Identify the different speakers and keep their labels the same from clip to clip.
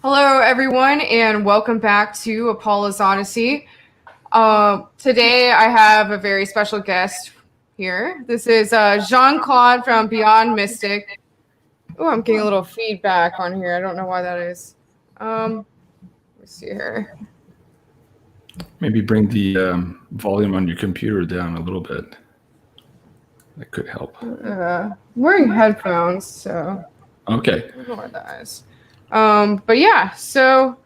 Speaker 1: Hello, everyone, and welcome back to Apolla's Odyssey. Today, I have a very special guest here. This is Jean-Claude from Beyond Mystic. Oh, I'm getting a little feedback on here. I don't know why that is. Let's see here.
Speaker 2: Maybe bring the volume on your computer down a little bit. That could help.
Speaker 1: I'm wearing headphones, so
Speaker 2: okay.
Speaker 1: I don't know what that is. But yeah, so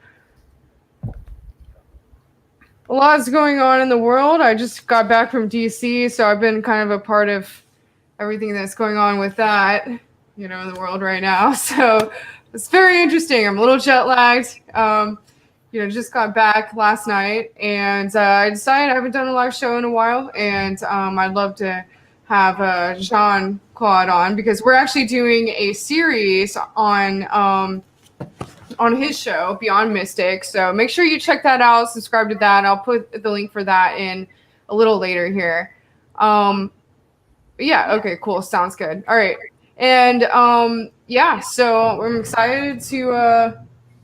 Speaker 1: a lot is going on in the world. I just got back from DC, so I've been kind of a part of everything that's going on with that, in the world right now. So it's very interesting. I'm a little jet lagged. Just got back last night, and I decided I haven't done a live show in a while, and I'd love to have Jean-Claude on because we're actually doing a series on his show, Beyond Mystic. So make sure you check that out, subscribe to that. I'll put the link for that in a little later here. Yeah, okay, cool. Sounds good. All right. And so I'm excited to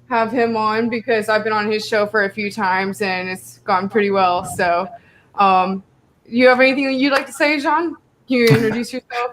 Speaker 1: have him on because I've been on his show for a few times and it's gone pretty well. So you have anything that you'd like to say, Jean? Can you introduce yourself?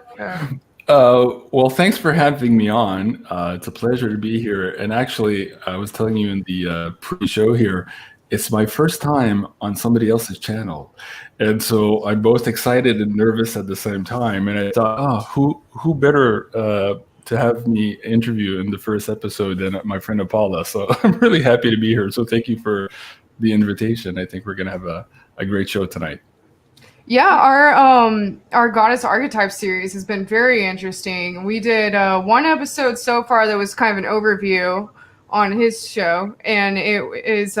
Speaker 2: Well, thanks for having me on. It's a pleasure to be here. And actually, I was telling you in the pre-show here, it's my first time on somebody else's channel. And so I'm both excited and nervous at the same time. And I thought, who better to have me interview in the first episode than my friend Apolla. So I'm really happy to be here. So thank you for the invitation. I think we're going to have a great show tonight.
Speaker 1: Yeah, our Goddess Archetypes series has been very interesting. We did one episode so far that was kind of an overview on his show, and it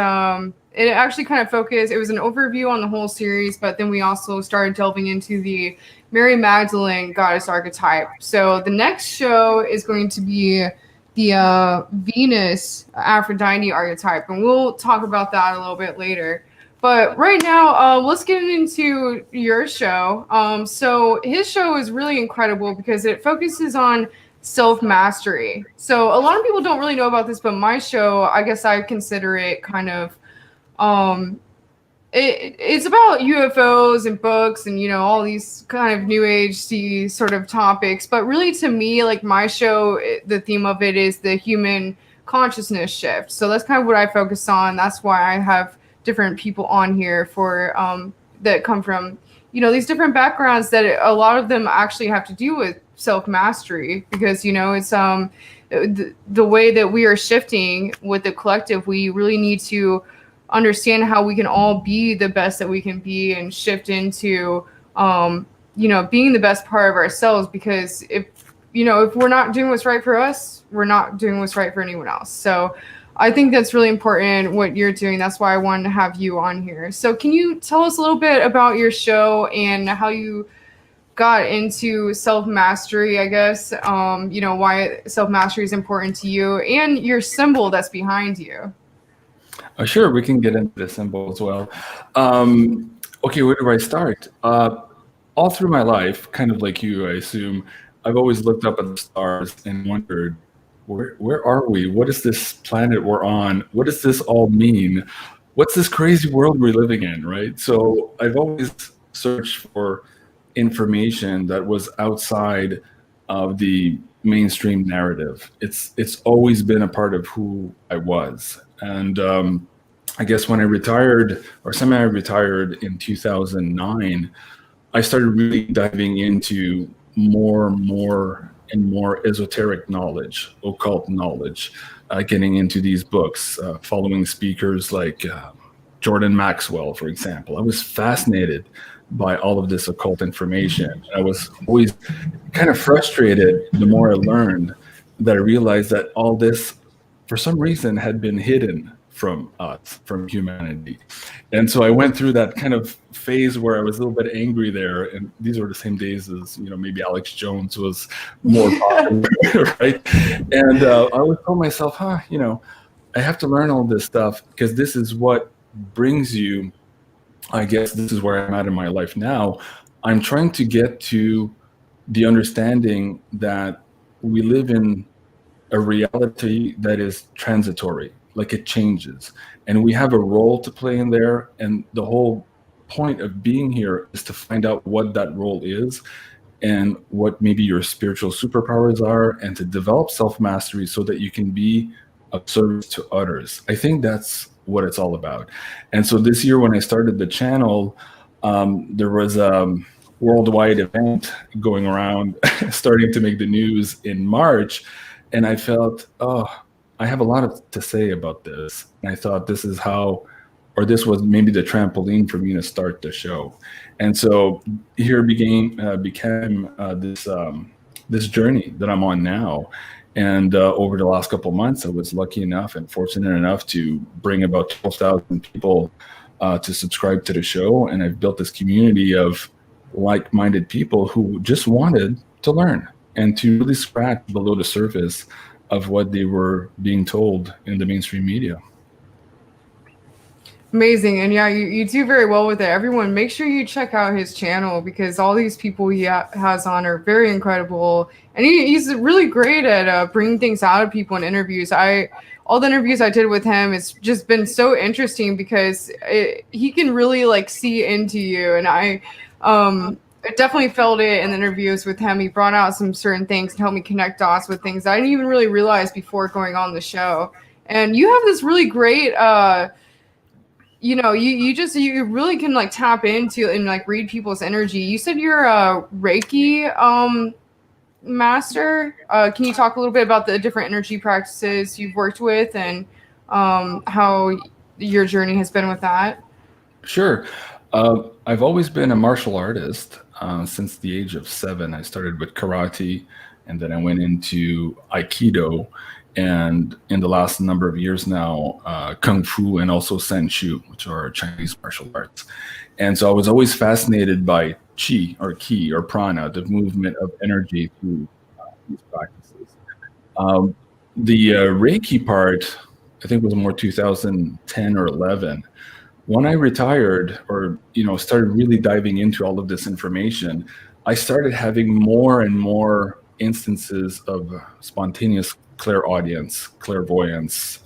Speaker 1: actually kind of focused. It was an overview on the whole series, but then we also started delving into the Mary Magdalene Goddess Archetype. So the next show is going to be the Venus Aphrodite archetype, and we'll talk about that a little bit later. But right now, let's get into your show. So his show is really incredible because it focuses on self-mastery. So a lot of people don't really know about this, but my show, I guess I consider it kind of, it's about UFOs and books and, all these kind of new age sort of topics. But really to me, like my show, the theme of it is the human consciousness shift. So that's kind of what I focus on. That's why I have different people on here for that come from these different backgrounds that a lot of them actually have to do with self-mastery because it's the way that we are shifting with the collective. We really need to understand how we can all be the best that we can be and shift into being the best part of ourselves, because if we're not doing what's right for us, we're not doing what's right for anyone else. So I think that's really important what you're doing. That's why I wanted to have you on here. So can you tell us a little bit about your show and how you got into self-mastery, I guess, why self-mastery is important to you and your symbol that's behind you?
Speaker 2: Sure, we can get into the symbol as well. Okay, where do I start? All through my life, kind of like you, I assume, I've always looked up at the stars and wondered, where are we? What is this planet we're on? What does this all mean? What's this crazy world we're living in, right? So I've always searched for information that was outside of the mainstream narrative. It's always been a part of who I was. And I guess when I retired or semi-retired in 2009, I started really diving into more and more esoteric knowledge, occult knowledge, getting into these books, following speakers like Jordan Maxwell, for example. I was fascinated by all of this occult information. I was always kind of frustrated the more I learned, that I realized that all this, for some reason, had been hidden from us, from humanity. And so I went through that kind of phase where I was a little bit angry there. And these were the same days as, maybe Alex Jones was more popular, right? And I always told myself, I have to learn all this stuff because this is what brings you, I guess this is where I'm at in my life now. I'm trying to get to the understanding that we live in a reality that is transitory, like it changes. And we have a role to play in there. And the whole point of being here is to find out what that role is and what maybe your spiritual superpowers are, and to develop self-mastery so that you can be of service to others. I think that's what it's all about. And so this year when I started the channel, there was a worldwide event going around starting to make the news in March, and I felt, oh, I have a lot to say about this. And I thought this is how, or this was maybe the trampoline for me to start the show. And so here became this journey that I'm on now. And over the last couple of months, I was lucky enough and fortunate enough to bring about 12,000 people to subscribe to the show. And I've built this community of like-minded people who just wanted to learn and to really scratch below the surface of what they were being told in the mainstream media.
Speaker 1: Amazing. And yeah, you do very well with it. Everyone, make sure you check out his channel, because all these people he has on are very incredible. And he's really great at bringing things out of people in interviews. All the interviews I did with him, it's just been so interesting because he can really like see into you. And I definitely felt it in the interviews with him. He brought out some certain things and helped me connect dots with things I didn't even really realize before going on the show. And you have this really great, you really can like tap into and like read people's energy. You said you're a Reiki master. Can you talk a little bit about the different energy practices you've worked with and how your journey has been with that?
Speaker 2: Sure. I've always been a martial artist since the age of 7. I started with karate, and then I went into Aikido. And in the last number of years now, Kung Fu and also Senshu, which are Chinese martial arts. And so I was always fascinated by Qi or Ki or Prana, the movement of energy through these practices. The Reiki part, I think, was more 2010 or 11. When I retired or, started really diving into all of this information, I started having more and more instances of spontaneous clairaudience, clairvoyance,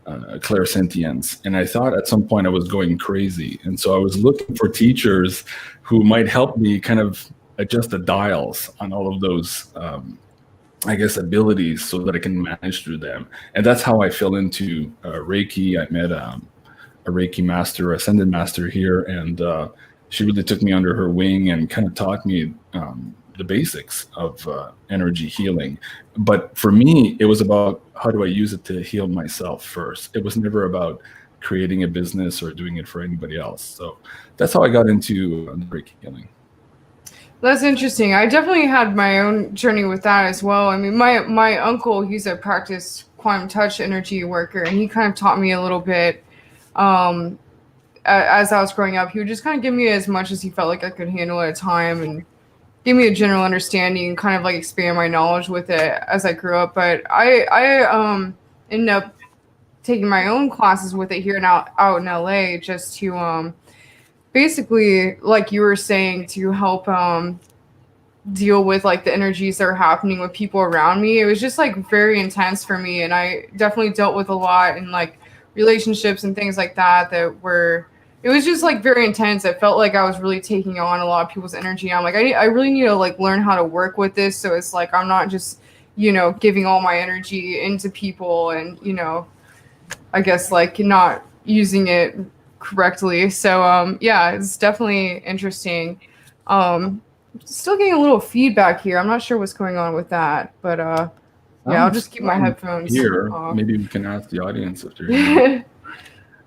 Speaker 2: clairsentience. And I thought at some point I was going crazy. And so I was looking for teachers who might help me kind of adjust the dials on all of those, abilities so that I can manage through them. And that's how I fell into Reiki. I met a Reiki master, Ascended master here, and she really took me under her wing and kind of taught me the basics of energy healing. But for me, it was about how do I use it to heal myself first. It was never about creating a business or doing it for anybody else. So that's how I got into Reiki healing.
Speaker 1: That's interesting. I definitely had my own journey with that as well. I mean, my uncle, he's a practiced quantum touch energy worker, and he kind of taught me a little bit as I was growing up. He would just kind of give me as much as he felt like I could handle at a time and give me a general understanding and kind of like expand my knowledge with it as I grew up. But I ended up taking my own classes with it here and out in LA just to basically, like you were saying, to help deal with like the energies that are happening with people around me. It was just like very intense for me, and I definitely dealt with a lot in like relationships and things like that it was just like very intense. I felt like I was really taking on a lot of people's energy. I'm like, I really need to like learn how to work with this. So it's like, I'm not just, giving all my energy into people and, I guess like not using it correctly. So, yeah, it's definitely interesting. Still getting a little feedback here. I'm not sure what's going on with that, but, yeah, I'll just keep my headphones
Speaker 2: here.
Speaker 1: off.
Speaker 2: Maybe we can ask the audience if they're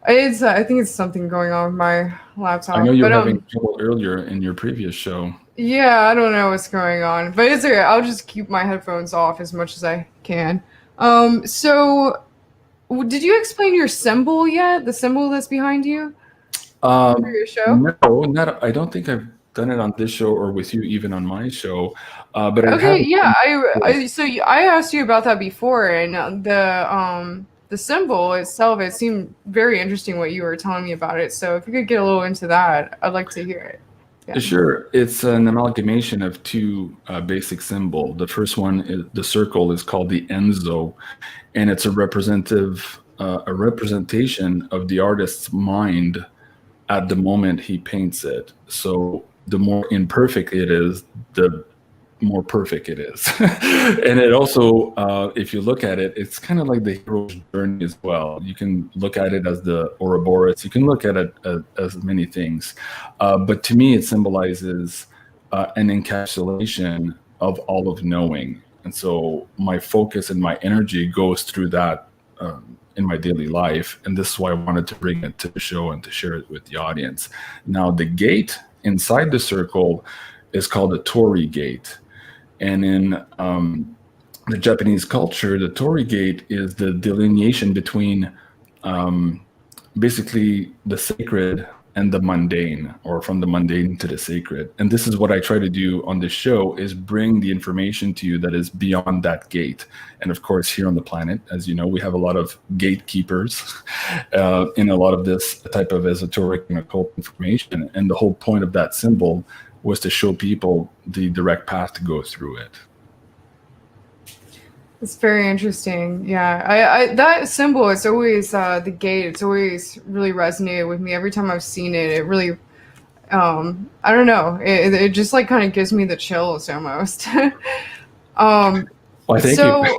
Speaker 1: I think it's something going on with my laptop.
Speaker 2: I know you were having trouble earlier in your previous show.
Speaker 1: Yeah, I don't know what's going on, but it's okay. I'll just keep my headphones off as much as I can. So did you explain your symbol yet? The symbol that's behind you for your show?
Speaker 2: No, I don't think I've done it on this show or with you, even on my show. But
Speaker 1: okay, yeah. I asked you about that before, and the symbol itself, it seemed very interesting what you were telling me about it. So if you could get a little into that, I'd like to hear it.
Speaker 2: Sure. It's an amalgamation of two basic symbols. The first one is the circle is called the Enzo, and it's a representation of the artist's mind at the moment he paints it. So the more imperfect it is, the more perfect it is. And it also, if you look at it, it's kind of like the hero's journey as well. You can look at it as the Ouroboros. You can look at it as many things. But to me, it symbolizes an encapsulation of all of knowing. And so my focus and my energy goes through that in my daily life. And this is why I wanted to bring it to the show and to share it with the audience. Now, the gate inside the circle is called the Torii gate. And in the Japanese culture, the Torii gate is the delineation between basically the sacred and the mundane, or from the mundane to the sacred. And this is what I try to do on this show, is bring the information to you that is beyond that gate. And of course, here on the planet, as you know, we have a lot of gatekeepers in a lot of this type of esoteric and occult information. And the whole point of that symbol was to show people the direct path to go through it.
Speaker 1: It's very interesting. Yeah, I that symbol is always the gate. It's always really resonated with me every time I've seen it. It really, I don't know. It just like kind of gives me the chills almost.
Speaker 2: Well, thank you.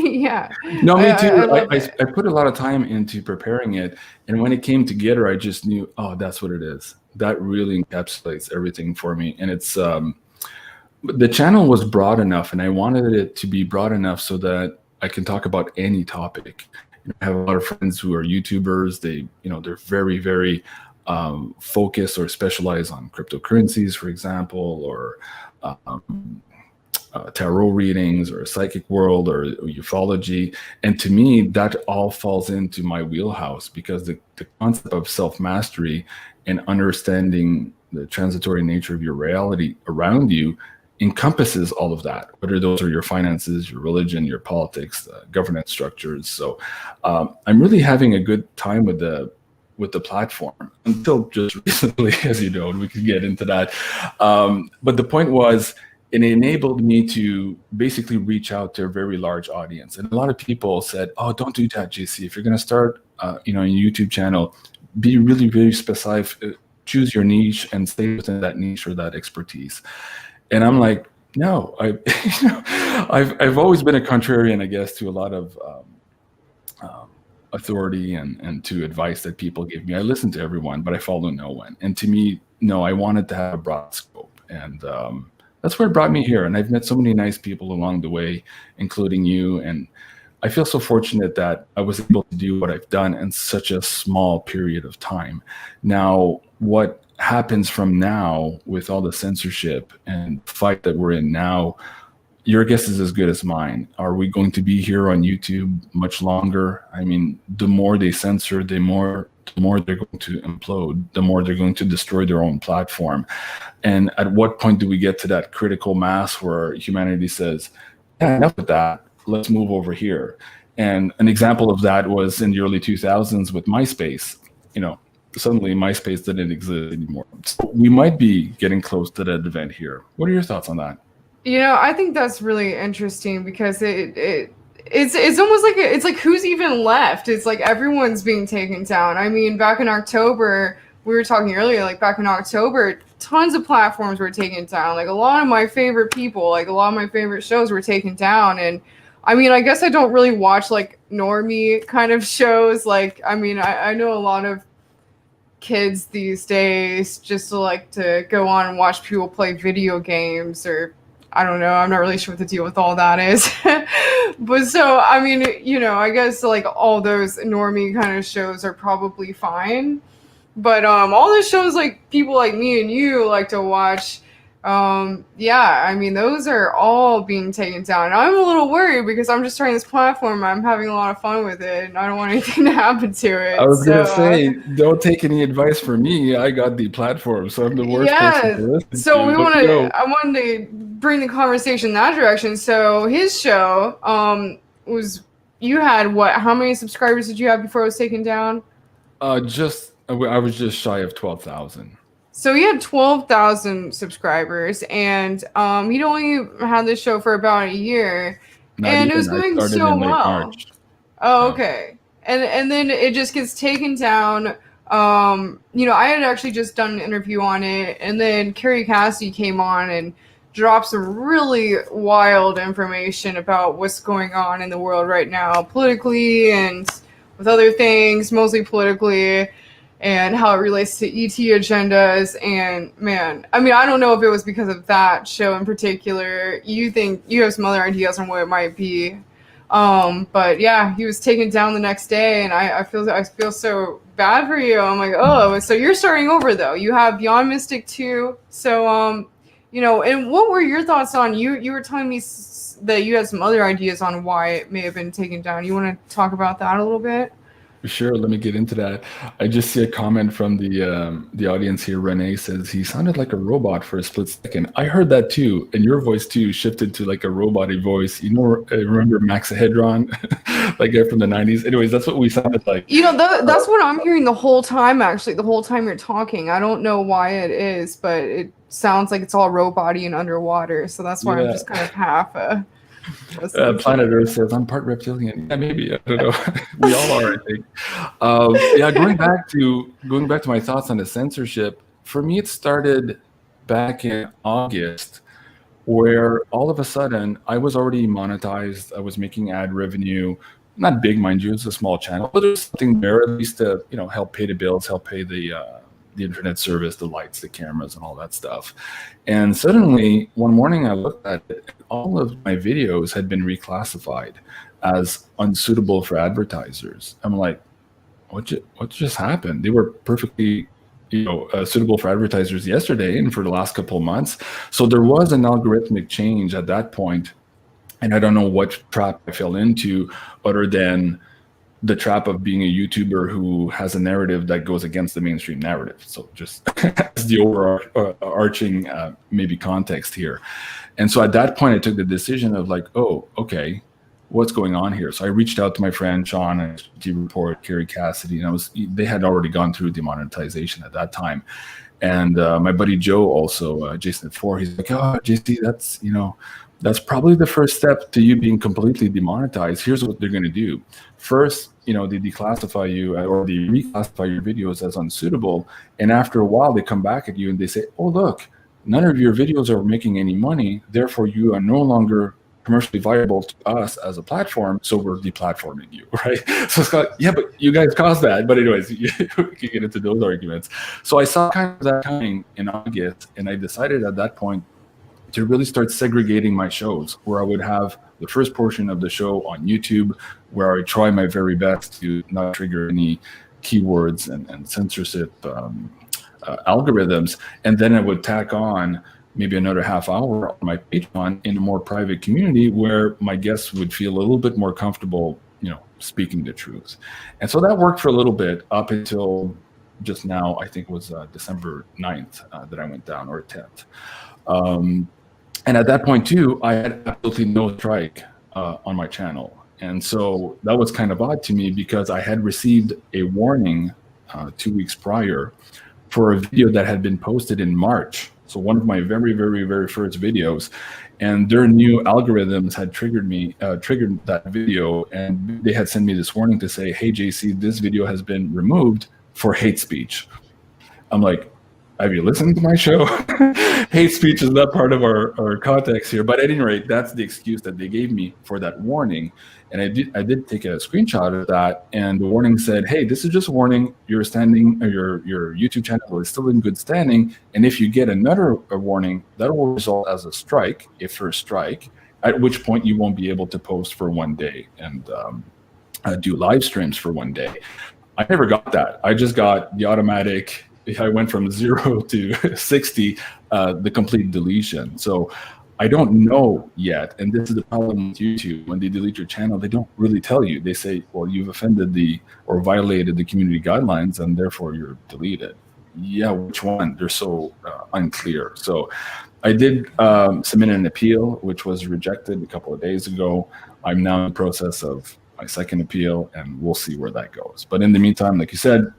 Speaker 1: Yeah.
Speaker 2: No, me too. I put a lot of time into preparing it, and when it came together, I just knew, oh, that's what it is. That really encapsulates everything for me. And it's the channel was broad enough, and I wanted it to be broad enough so that I can talk about any topic. I have a lot of friends who are YouTubers. They're very, very focused or specialized on cryptocurrencies, for example, or tarot readings, or psychic world, or ufology. And to me, that all falls into my wheelhouse, because the concept of self-mastery and understanding the transitory nature of your reality around you encompasses all of that, whether those are your finances, your religion, your politics, governance structures. So I'm really having a good time with the platform, until just recently, as you know, and we could get into that. But the point was, it enabled me to basically reach out to a very large audience. And a lot of people said, oh, don't do that, JC. If you're going to start a YouTube channel, be really, really specific, choose your niche and stay within that niche or that expertise. And I'm like, no, I've always been a contrarian, I guess, to a lot of authority and to advice that people give me. I listen to everyone, but I follow no one. And to me, no, I wanted to have a broad scope. And that's what brought me here. And I've met so many nice people along the way, including you. And I feel so fortunate that I was able to do what I've done in such a small period of time. Now, what happens from now with all the censorship and fight that we're in now, your guess is as good as mine. Are we going to be here on YouTube much longer? I mean, the more they censor, the more they're going to implode, the more they're going to destroy their own platform. And at what point do we get to that critical mass where humanity says, yeah, enough of that, let's move over here? And an example of that was in the early 2000s with MySpace. Suddenly MySpace didn't exist anymore. So we might be getting close to that event here. What are your thoughts on that?
Speaker 1: I think that's really interesting, because it's almost like it's like, who's even left? It's like everyone's being taken down. I mean, back in October, we were talking earlier, like back in October, tons of platforms were taken down. Like a lot of my favorite people, like a lot of my favorite shows were taken down. And I mean, I guess I don't really watch like normie kind of shows. Like, I mean, I know a lot of kids these days just like to go on and watch people play video games, or I don't know. I'm not really sure what the deal with all that is. But so, I mean, I guess like all those normie kind of shows are probably fine. But all the shows like people like me and you like to watch, yeah, I mean, those are all being taken down. I'm a little worried, because I'm just trying this platform. I'm having a lot of fun with it, and I don't want anything to happen to it.
Speaker 2: I was going to say, don't take any advice from me. I got the platform, so I'm the worst person to listen
Speaker 1: so
Speaker 2: to.
Speaker 1: I wanted to bring the conversation in that direction. So his show was, you had what? How many subscribers did you have before it was taken down?
Speaker 2: I was just shy of 12,000.
Speaker 1: So he had 12,000 subscribers, and he'd only had this show for about a year,
Speaker 2: Not
Speaker 1: and it
Speaker 2: even.
Speaker 1: was
Speaker 2: I
Speaker 1: going
Speaker 2: started
Speaker 1: so
Speaker 2: in late
Speaker 1: well.
Speaker 2: March.
Speaker 1: Oh,
Speaker 2: Yeah.
Speaker 1: okay. And then it just gets taken down. I had actually just done an interview on it, and then Carrie Cassidy came on and dropped some really wild information about what's going on in the world right now, politically and with other things, mostly politically, and how it relates to ET agendas. And man, I mean, I don't know if it was because of that show in particular. You think you have some other ideas on what it might be? But yeah, he was taken down the next day, and I feel so bad for you. I'm like, oh, so you're starting over though. You have Beyond Mystic too. So and what were your thoughts on you? You were telling me that you had some other ideas on why it may have been taken down. You want to talk about that a little bit?
Speaker 2: Sure, let me get into that. I just see a comment from the audience here. Renee says he sounded like a robot for a split second. I heard that too, and your voice too shifted to like a roboty voice. I remember Max Hedron, like guy from the '90s. Anyways, that's what we sounded like.
Speaker 1: That's what I'm hearing the whole time. Actually, the whole time you're talking, I don't know why it is, but it sounds like it's all robot-y and underwater. So that's why I'm just kind of half.
Speaker 2: Planet Earth says I'm part reptilian. Yeah, maybe, I don't know. We all are, I think. Yeah, going back to my thoughts on the censorship. For me, it started back in August, where all of a sudden I was already monetized. I was making ad revenue, not big, mind you. It's a small channel, but there's something there at least to help pay the bills, help pay the internet service, the lights, the cameras, and all that stuff. And suddenly, one morning I looked at it, and all of my videos had been reclassified as unsuitable for advertisers. I'm like, what just happened? They were perfectly suitable for advertisers yesterday and for the last couple of months. So there was an algorithmic change at that point, and I don't know what trap I fell into other than the trap of being a YouTuber who has a narrative that goes against the mainstream narrative. So just as the overarching maybe context here. And so at that point, I took the decision of like, oh, okay, what's going on here? So I reached out to my friend Sean and Sexuality Report, Carrie Cassidy, and they had already gone through demonetization at that time. And my buddy Joe also, Jason at 4, he's like, oh, JC, that's probably the first step to you being completely demonetized. Here's what they're going to do. First, they declassify you or they reclassify your videos as unsuitable. And after a while, they come back at you and they say, oh, look, none of your videos are making any money. Therefore, you are no longer commercially viable to us as a platform. So we're deplatforming you, right? So it's like, yeah, but you guys caused that. But anyways, we can get into those arguments. So I saw kind of that coming in August. And I decided at that point to really start segregating my shows, where I would have the first portion of the show on YouTube, where I try my very best to not trigger any keywords and censorship algorithms. And then I would tack on maybe another half hour on my Patreon in a more private community where my guests would feel a little bit more comfortable, speaking the truth. And so that worked for a little bit up until just now. I think it was December 9th that I went down, or 10th. And at that point too, I had absolutely no strike on my channel. And so that was kind of odd to me because I had received a warning 2 weeks prior for a video that had been posted in March. So one of my very, very, very first videos, and their new algorithms had triggered that video, and they had sent me this warning to say, hey, JC, this video has been removed for hate speech. I'm like, have you listened to my show? Hate speech is not part of our context here. But at any rate, that's the excuse that they gave me for that warning. And I did take a screenshot of that. And the warning said, hey, this is just a warning. Your YouTube channel is still in good standing. And if you get another warning, that will result as a strike, a first strike, at which point you won't be able to post for 1 day and do live streams for 1 day. I never got that. I just got the automatic. I went from 0 to 60, the complete deletion. So I don't know yet, and this is the problem with YouTube. When they delete your channel, they don't really tell you. They say, well, you've offended or violated the community guidelines, and therefore you're deleted. Yeah, which one? They're so unclear. So I did submit an appeal, which was rejected a couple of days ago. I'm now in the process of my second appeal, and we'll see where that goes. But in the meantime, like you said,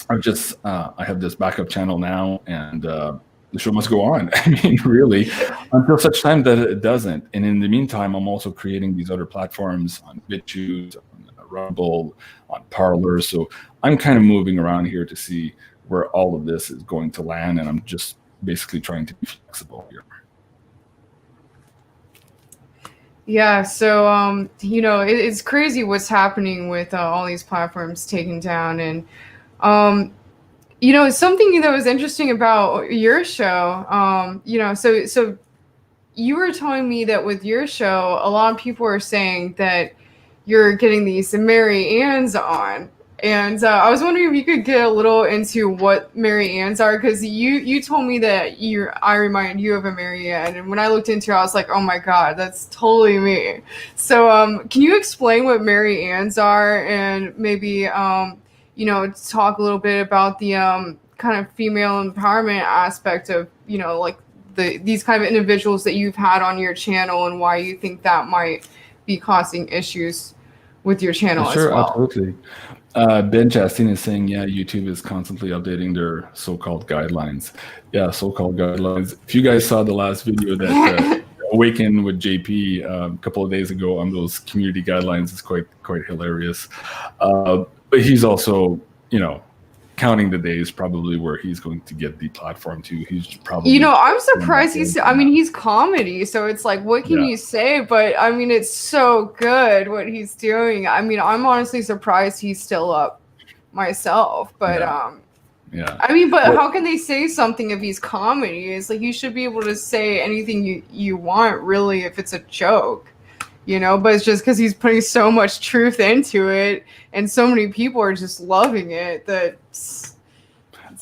Speaker 2: I have this backup channel now, and the show must go on. I mean, really, until such time that it doesn't. And in the meantime, I'm also creating these other platforms on BitChute, on Rumble, on Parler. So I'm kind of moving around here to see where all of this is going to land, and I'm just basically trying to be flexible here.
Speaker 1: Yeah, so you know, it's crazy what's happening with all these platforms taken down, and you know, something that was interesting about your show. You know, so you were telling me that with your show, a lot of people are saying that you're getting these Mary Anns on. And I was wondering if you could get a little into what Mary Anns are, because you told me that I remind you of a Mary Ann, and when I looked into it, I was like, oh my god, that's totally me. So can you explain what Mary Anns are, and maybe you know, talk a little bit about the kind of female empowerment aspect of, you know, like these kind of individuals that you've had on your channel, and why you think that might be causing issues with your channel
Speaker 2: Sure,
Speaker 1: as well.
Speaker 2: absolutely. Ben Chastain is saying, yeah, YouTube is constantly updating their so-called guidelines. Yeah, so-called guidelines. If you guys saw the last video that Awaken with JP a couple of days ago on those community guidelines, it's quite hilarious. But he's also, you know, counting the days probably where he's going to get the platform too. He's probably,
Speaker 1: you know, I'm surprised I mean, he's comedy, so it's like, what can you say? But I mean, it's so good what he's doing. I mean, I'm honestly surprised he's still up myself. But
Speaker 2: yeah.
Speaker 1: I mean, but how can they say something if he's comedy? It's like, you should be able to say anything you want, really, if it's a joke. You know, but it's just because he's putting so much truth into it, and so many people are just loving it, that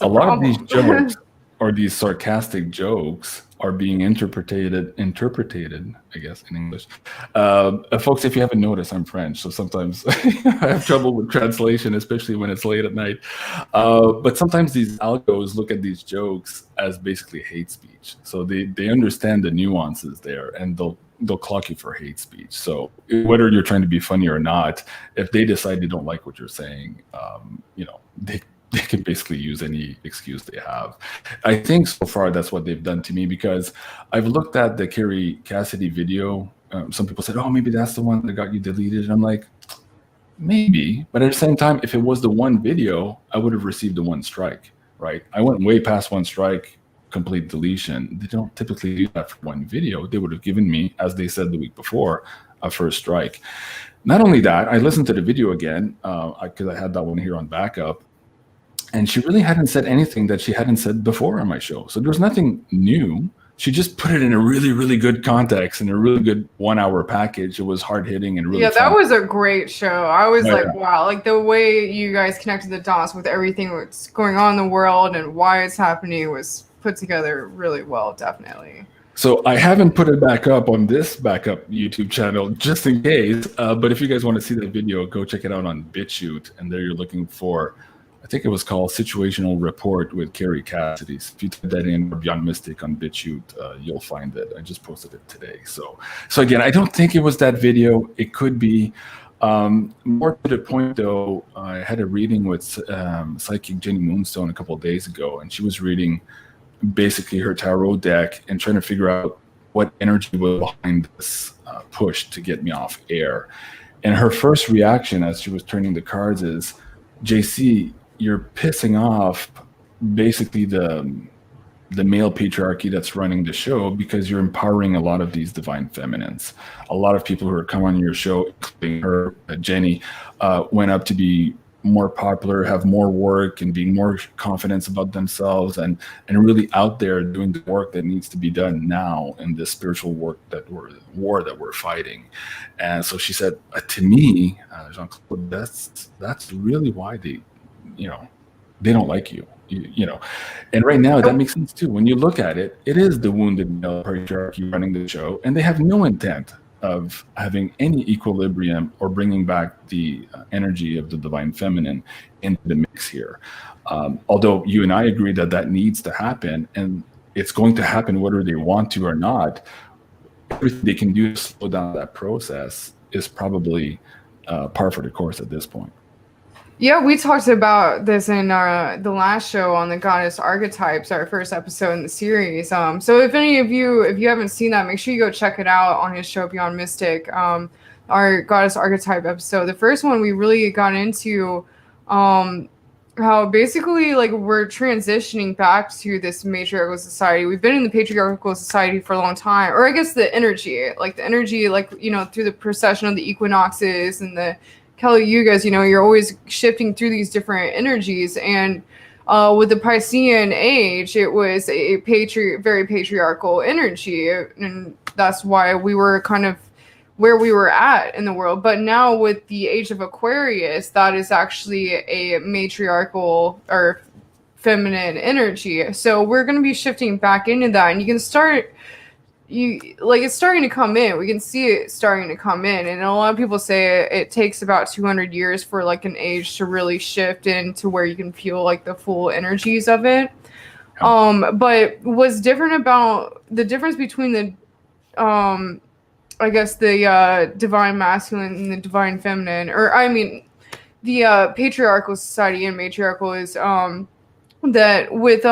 Speaker 2: a lot of these jokes or these sarcastic jokes are being interpreted, I guess, in English. Folks, if you haven't noticed, I'm French, so sometimes I have trouble with translation, especially when it's late at night. But sometimes these algos look at these jokes as basically hate speech. So they understand the nuances there, and they'll clock you for hate speech. So whether you're trying to be funny or not, if they decide they don't like what you're saying, you know, they can basically use any excuse they have. I think so far that's what they've done to me, because I've looked at the Carrie Cassidy video. Some people said, oh, maybe that's the one that got you deleted. And I'm like, maybe. But at the same time, if it was the one video, I would have received the one strike, right? I went way past one strike, complete deletion. They don't typically do that for one video. They would have given me, as they said the week before, a first strike. Not only that, I listened to the video again, because I had that one here on backup, and she really hadn't said anything that she hadn't said before on my show. So there's nothing new. She just put it in a really, really good context, in a really good 1 hour package. It was hard hitting and really
Speaker 1: that
Speaker 2: fun.
Speaker 1: was a great show. I was wow, like the way you guys connected the dots with everything that's going on in the world and why it's happening was put together really well, definitely.
Speaker 2: So I haven't put it back up on this backup YouTube channel just in case. But if you guys want to see that video, go check it out on BitChute. And there you're looking for, I think it was called Situational Report with Carrie Cassidy. So if you type that in, or Beyond Mystic on BitChute, you'll find it. I just posted it today. So again, I don't think it was that video. It could be. More to the point, though, I had a reading with Psychic Jenny Moonstone a couple of days ago, and she was reading basically her tarot deck and trying to figure out what energy was behind this push to get me off air. And her first reaction as she was turning the cards is, JC, you're pissing off basically the male patriarchy that's running the show, because you're empowering a lot of these divine feminines. A lot of people who are coming on your show, including her, Jenny, went up to be more popular, have more work, and being more confident about themselves, and really out there doing the work that needs to be done now in this spiritual war that we're fighting. And so she said, to me, Jean-Claude, that's really why they don't like you. You know, and right now that makes sense too. When you look at it, it is the wounded male patriarchy running the show, and they have no intent of having any equilibrium or bringing back the energy of the divine feminine into the mix here. Although you and I agree that needs to happen, and it's going to happen whether they want to or not. Everything they can do to slow down that process is probably par for the course at this point.
Speaker 1: Yeah, we talked about this in the last show on the Goddess Archetypes, our first episode in the series. So if any of you, if you haven't seen that, make sure you go check it out on his show Beyond Mystic. Our Goddess Archetype episode. The first one we really got into how basically like we're transitioning back to this matriarchal society. We've been in the patriarchal society for a long time, or I guess the energy, like through the procession of the equinoxes and the Kali Yugas, you're always shifting through these different energies. And with the Piscean age, it was a very patriarchal energy. And that's why we were kind of where we were at in the world. But now with the age of Aquarius, that is actually a matriarchal or feminine energy. So we're going to be shifting back into that. And you can start it's starting to come in. We can see it starting to come in, and a lot of people say it takes about 200 years for like an age to really shift into where you can feel like the full energies of it. But what's different about the difference between the I guess the divine masculine and the divine feminine, or I mean the patriarchal society and matriarchal is that with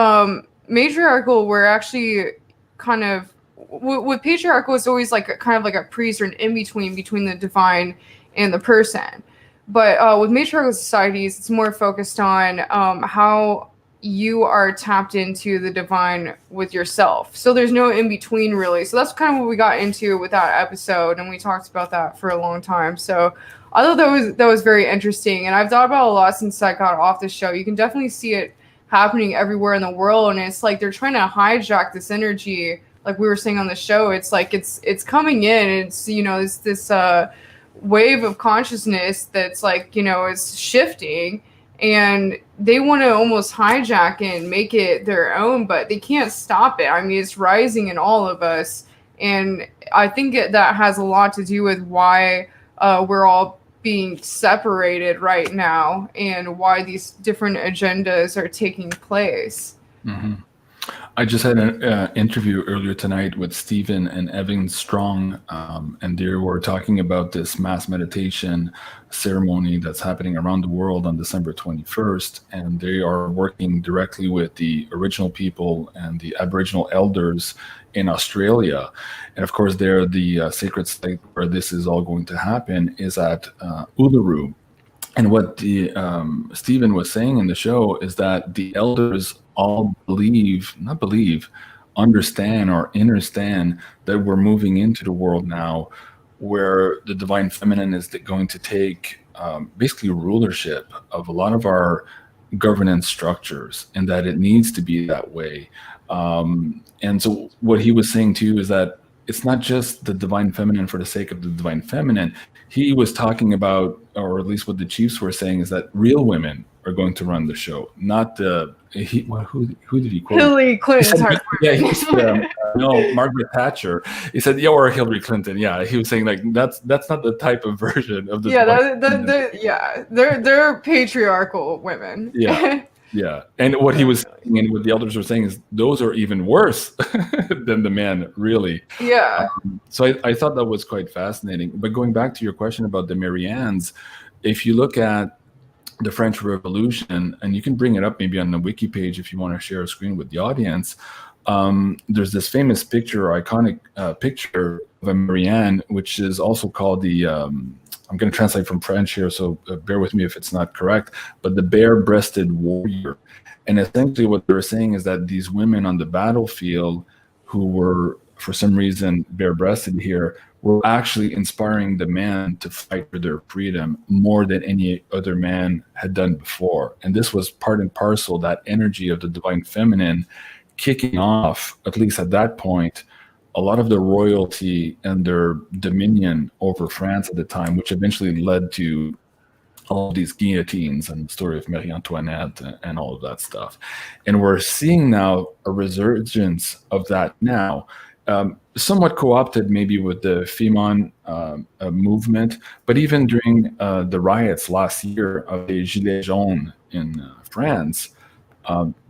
Speaker 1: matriarchal we're actually kind of with patriarchal, it's always like kind of like a priest or an in-between between the divine and the person. But with matriarchal societies, it's more focused on how you are tapped into the divine with yourself. So there's no in-between really. So that's kind of what we got into with that episode, and we talked about that for a long time. So I thought that was very interesting, and I've thought about it a lot since I got off the show. You can definitely see it happening everywhere in the world, and it's like they're trying to hijack this energy. Like we were saying on the show, it's like it's coming in. It's it's this wave of consciousness that's like it's shifting, and they want to almost hijack it and make it their own, but they can't stop it. I mean, it's rising in all of us, and I think that has a lot to do with why we're all being separated right now and why these different agendas are taking place.
Speaker 2: Mm-hmm. I just had an interview earlier tonight with Stephen and Evan Strong, and they were talking about this mass meditation ceremony that's happening around the world on December 21st, and they are working directly with the original people and the Aboriginal elders in Australia. And of course, they're the sacred site where this is all going to happen is at Uluru. And what the Stephen was saying in the show is that the elders all understand or understand that we're moving into the world now where the divine feminine is going to take basically rulership of a lot of our governance structures, and that it needs to be that way. And so what he was saying too is that it's not just the divine feminine for the sake of the divine feminine. He was talking about, or at least what the chiefs were saying, is that real women are going to run the show, not the who did he quote?
Speaker 1: Hillary Clinton.
Speaker 2: No, Margaret Thatcher. He said, yeah, or Hillary Clinton. Yeah, he was saying like that's not the type of version of the.
Speaker 1: Yeah, they're patriarchal women.
Speaker 2: Yeah. Yeah, and what he was saying and what the elders were saying is those are even worse than the men, really.
Speaker 1: Yeah.
Speaker 2: So I thought that was quite fascinating. But going back to your question about the Mariannes, if you look at the French Revolution, and you can bring it up maybe on the wiki page if you want to share a screen with the audience, there's this famous picture, iconic picture of a Marianne, which is also called the... I'm going to translate from French here, so bear with me if it's not correct, but the bare-breasted warrior. And essentially what they're saying is that these women on the battlefield who were, for some reason, bare-breasted here, were actually inspiring the men to fight for their freedom more than any other man had done before. And this was part and parcel, that energy of the divine feminine kicking off, at least at that point, a lot of the royalty and their dominion over France at the time, which eventually led to all of these guillotines and the story of Marie Antoinette and all of that stuff. And we're seeing now a resurgence of that now, somewhat co-opted maybe with the Femon movement, but even during the riots last year of the Gilets jaunes in France,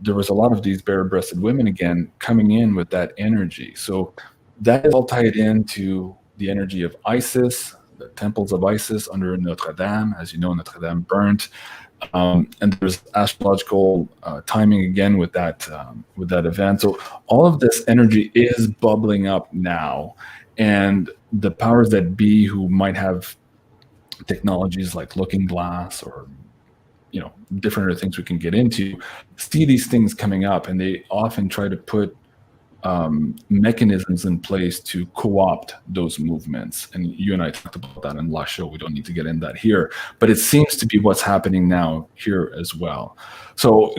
Speaker 2: there was a lot of these bare-breasted women again coming in with that energy. So that is all tied into the energy of Isis, the temples of Isis under Notre Dame. As you know, Notre Dame burnt. And there's astrological timing again with that event. So all of this energy is bubbling up now, and the powers that be who might have technologies like Looking Glass or different other things we can get into, see these things coming up, and they often try to put mechanisms in place to co-opt those movements. And you and I talked about that in the last show. We don't need to get into that here, but it seems to be what's happening now here as well. So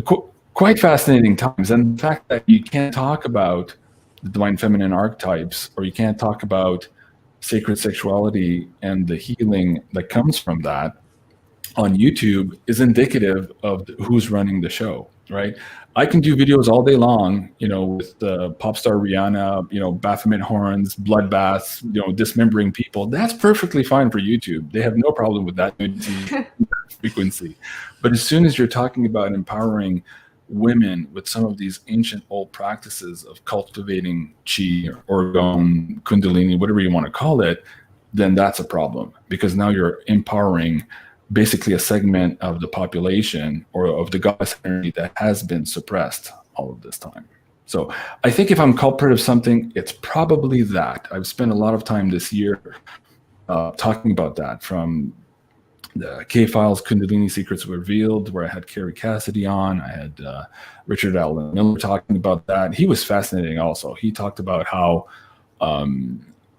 Speaker 2: quite fascinating times. And the fact that you can't talk about the divine feminine archetypes, or you can't talk about sacred sexuality and the healing that comes from that on YouTube is indicative of who's running the show, right? I can do videos all day long, with pop star Rihanna, Baphomet horns, bloodbaths, dismembering people. That's perfectly fine for YouTube. They have no problem with that frequency. But as soon as you're talking about empowering women with some of these ancient old practices of cultivating chi, or orgone, kundalini, whatever you want to call it, then that's a problem, because now you're empowering basically a segment of the population or of the goddess energy that has been suppressed all of this time. So I think if I'm culprit of something, it's probably that. I've spent a lot of time this year talking about that, from the K-Files, Kundalini Secrets Revealed, where I had Carrie Cassidy on. I had Richard Allen Miller talking about that. He was fascinating also. He talked about how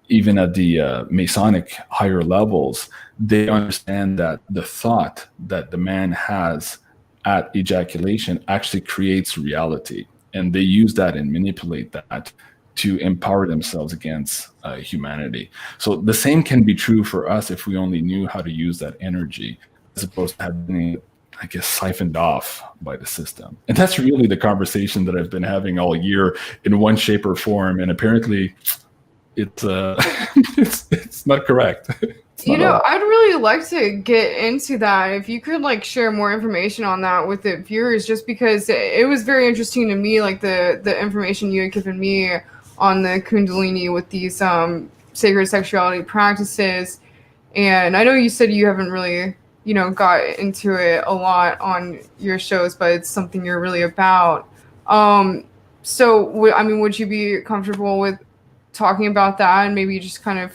Speaker 2: even at the Masonic higher levels, they understand that the thought that the man has at ejaculation actually creates reality. And they use that and manipulate that to empower themselves against humanity. So the same can be true for us if we only knew how to use that energy, as opposed to having it, I guess, siphoned off by the system. And that's really the conversation that I've been having all year in one shape or form. And apparently it's not correct.
Speaker 1: I'd really like to get into that. If you could share more information on that with the viewers, just because it was very interesting to me, the information you had given me on the Kundalini with these sacred sexuality practices. And I know you said you haven't really, got into it a lot on your shows, but it's something you're really about. So, would you be comfortable with talking about that, and maybe just kind of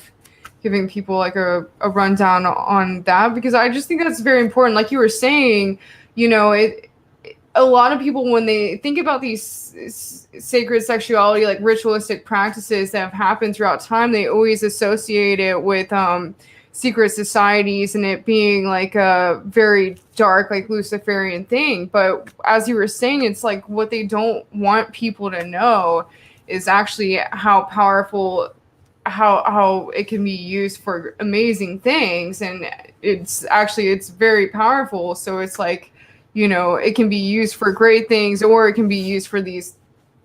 Speaker 1: giving people a rundown on that? Because I just think that's very important. Like you were saying, a lot of people, when they think about these sacred sexuality, ritualistic practices that have happened throughout time, they always associate it with secret societies and it being a very dark, Luciferian thing. But as you were saying, it's what they don't want people to know is actually how powerful, how it can be used for amazing things. And it's very powerful. So it's it can be used for great things, or it can be used for these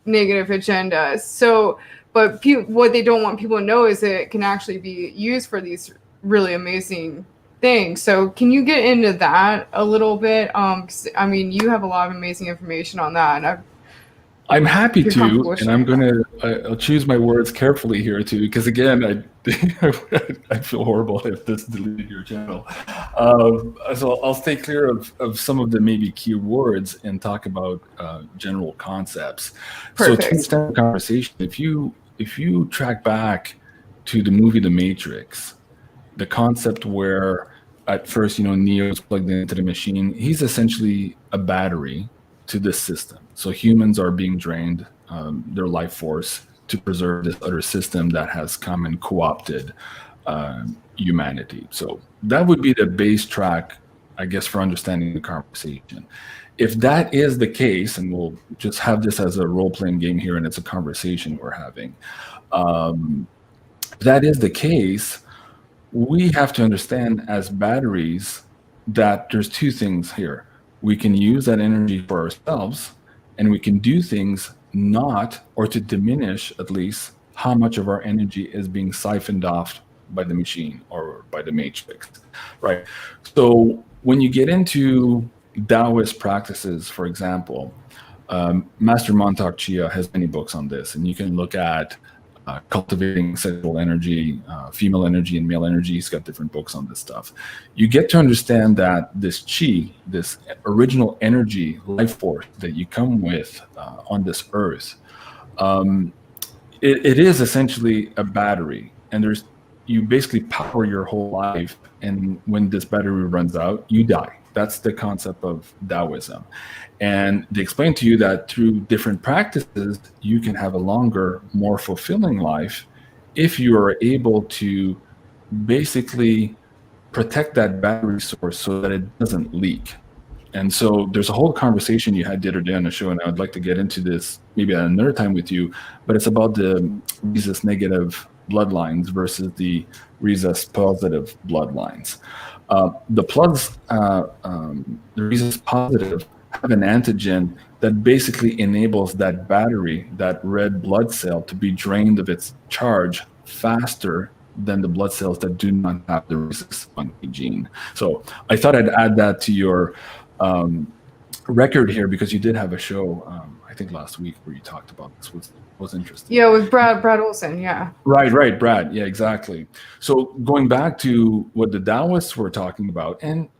Speaker 1: negative agendas. So, but what they don't want people to know is that it can actually be used for these really amazing things. So can you get into that a little bit? 'Cause, you have a lot of amazing information on that, and
Speaker 2: I'm happy to, and I'll choose my words carefully here too, because again, I feel horrible if this deleted your channel. So I'll stay clear of some of the maybe key words and talk about general concepts.
Speaker 1: Perfect.
Speaker 2: So to understand the conversation, if you track back to the movie The Matrix, the concept where at first, Neo's plugged into the machine, he's essentially a battery to this system. So humans are being drained, their life force, to preserve this other system that has come and co-opted humanity. So that would be the base track, I guess, for understanding the conversation. If that is the case, and we'll just have this as a role-playing game here, and it's a conversation we're having. If that is the case, we have to understand as batteries that there's two things here. We can use that energy for ourselves, and we can do things or to diminish at least how much of our energy is being siphoned off by the machine or by the matrix, right? So when you get into Taoist practices, for example, Master Montauk Chia has many books on this, and you can look at Cultivating Sexual Energy, Female Energy, and Male Energy. He's got different books on this stuff. You get to understand that this chi, this original energy, life force that you come with on this earth, it is essentially a battery, and you basically power your whole life, and when this battery runs out, you die. That's the concept of Taoism. And they explain to you that through different practices, you can have a longer, more fulfilling life if you are able to basically protect that battery source so that it doesn't leak. And so there's a whole conversation you had the other day on the show, and I would like to get into this maybe at another time with you, but it's about the rhesus negative bloodlines versus the rhesus positive bloodlines. The rhesus positive have an antigen that basically enables that battery, that red blood cell, to be drained of its charge faster than the blood cells that do not have the rhesus monkey gene. So I thought I'd add that to your record here, because you did have a show, I think last week, where you talked about this. Was interesting.
Speaker 1: Yeah, with Brad Olson. Yeah.
Speaker 2: Right, Brad. Yeah, exactly. So going back to what the Taoists were talking about, and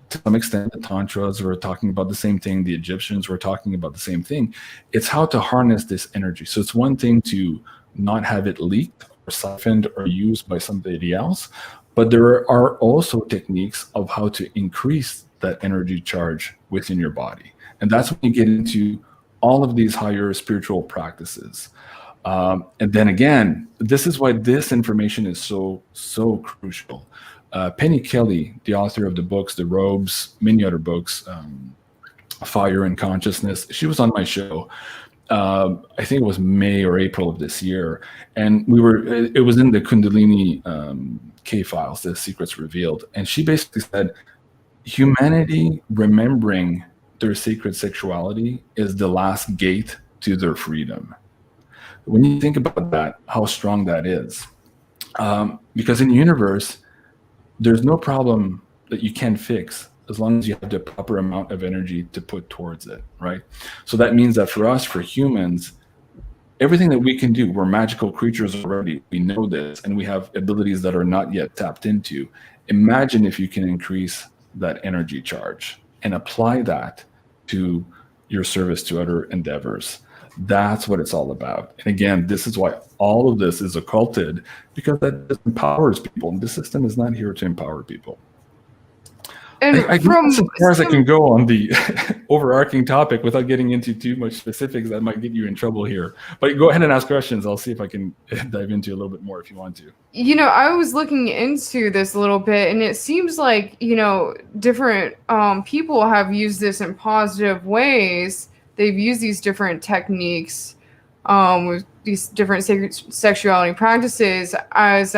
Speaker 2: to some extent the Tantras were talking about the same thing, the Egyptians were talking about the same thing. It's how to harness this energy. So it's one thing to not have it leaked or siphoned or used by somebody else, but there are also techniques of how to increase that energy charge within your body. And that's when you get into all of these higher spiritual practices. And then again, this is why this information is so crucial. Penny Kelly, the author of the books, The Robes, many other books, Fire and Consciousness, she was on my show. I think it was May or April of this year. And it was in the Kundalini K-Files, the Secrets Revealed. And she basically said, humanity remembering their sacred sexuality is the last gate to their freedom. When you think about that, how strong that is. Because in the universe, there's no problem that you can fix as long as you have the proper amount of energy to put towards it, right? So that means that for us, for humans, everything that we can do, we're magical creatures already, we know this, and we have abilities that are not yet tapped into. Imagine if you can increase that energy charge and apply that to your service to other endeavors. That's what it's all about. And again, this is why all of this is occulted, because that empowers people. And this system is not here to empower people. And I guess as far as I can go on the overarching topic without getting into too much specifics that might get you in trouble here. But go ahead and ask questions. I'll see if I can dive into a little bit more if you want to.
Speaker 1: You know, I was looking into this a little bit, and it seems like, you know, different people have used this in positive ways. They've used these different techniques with these different sexuality practices as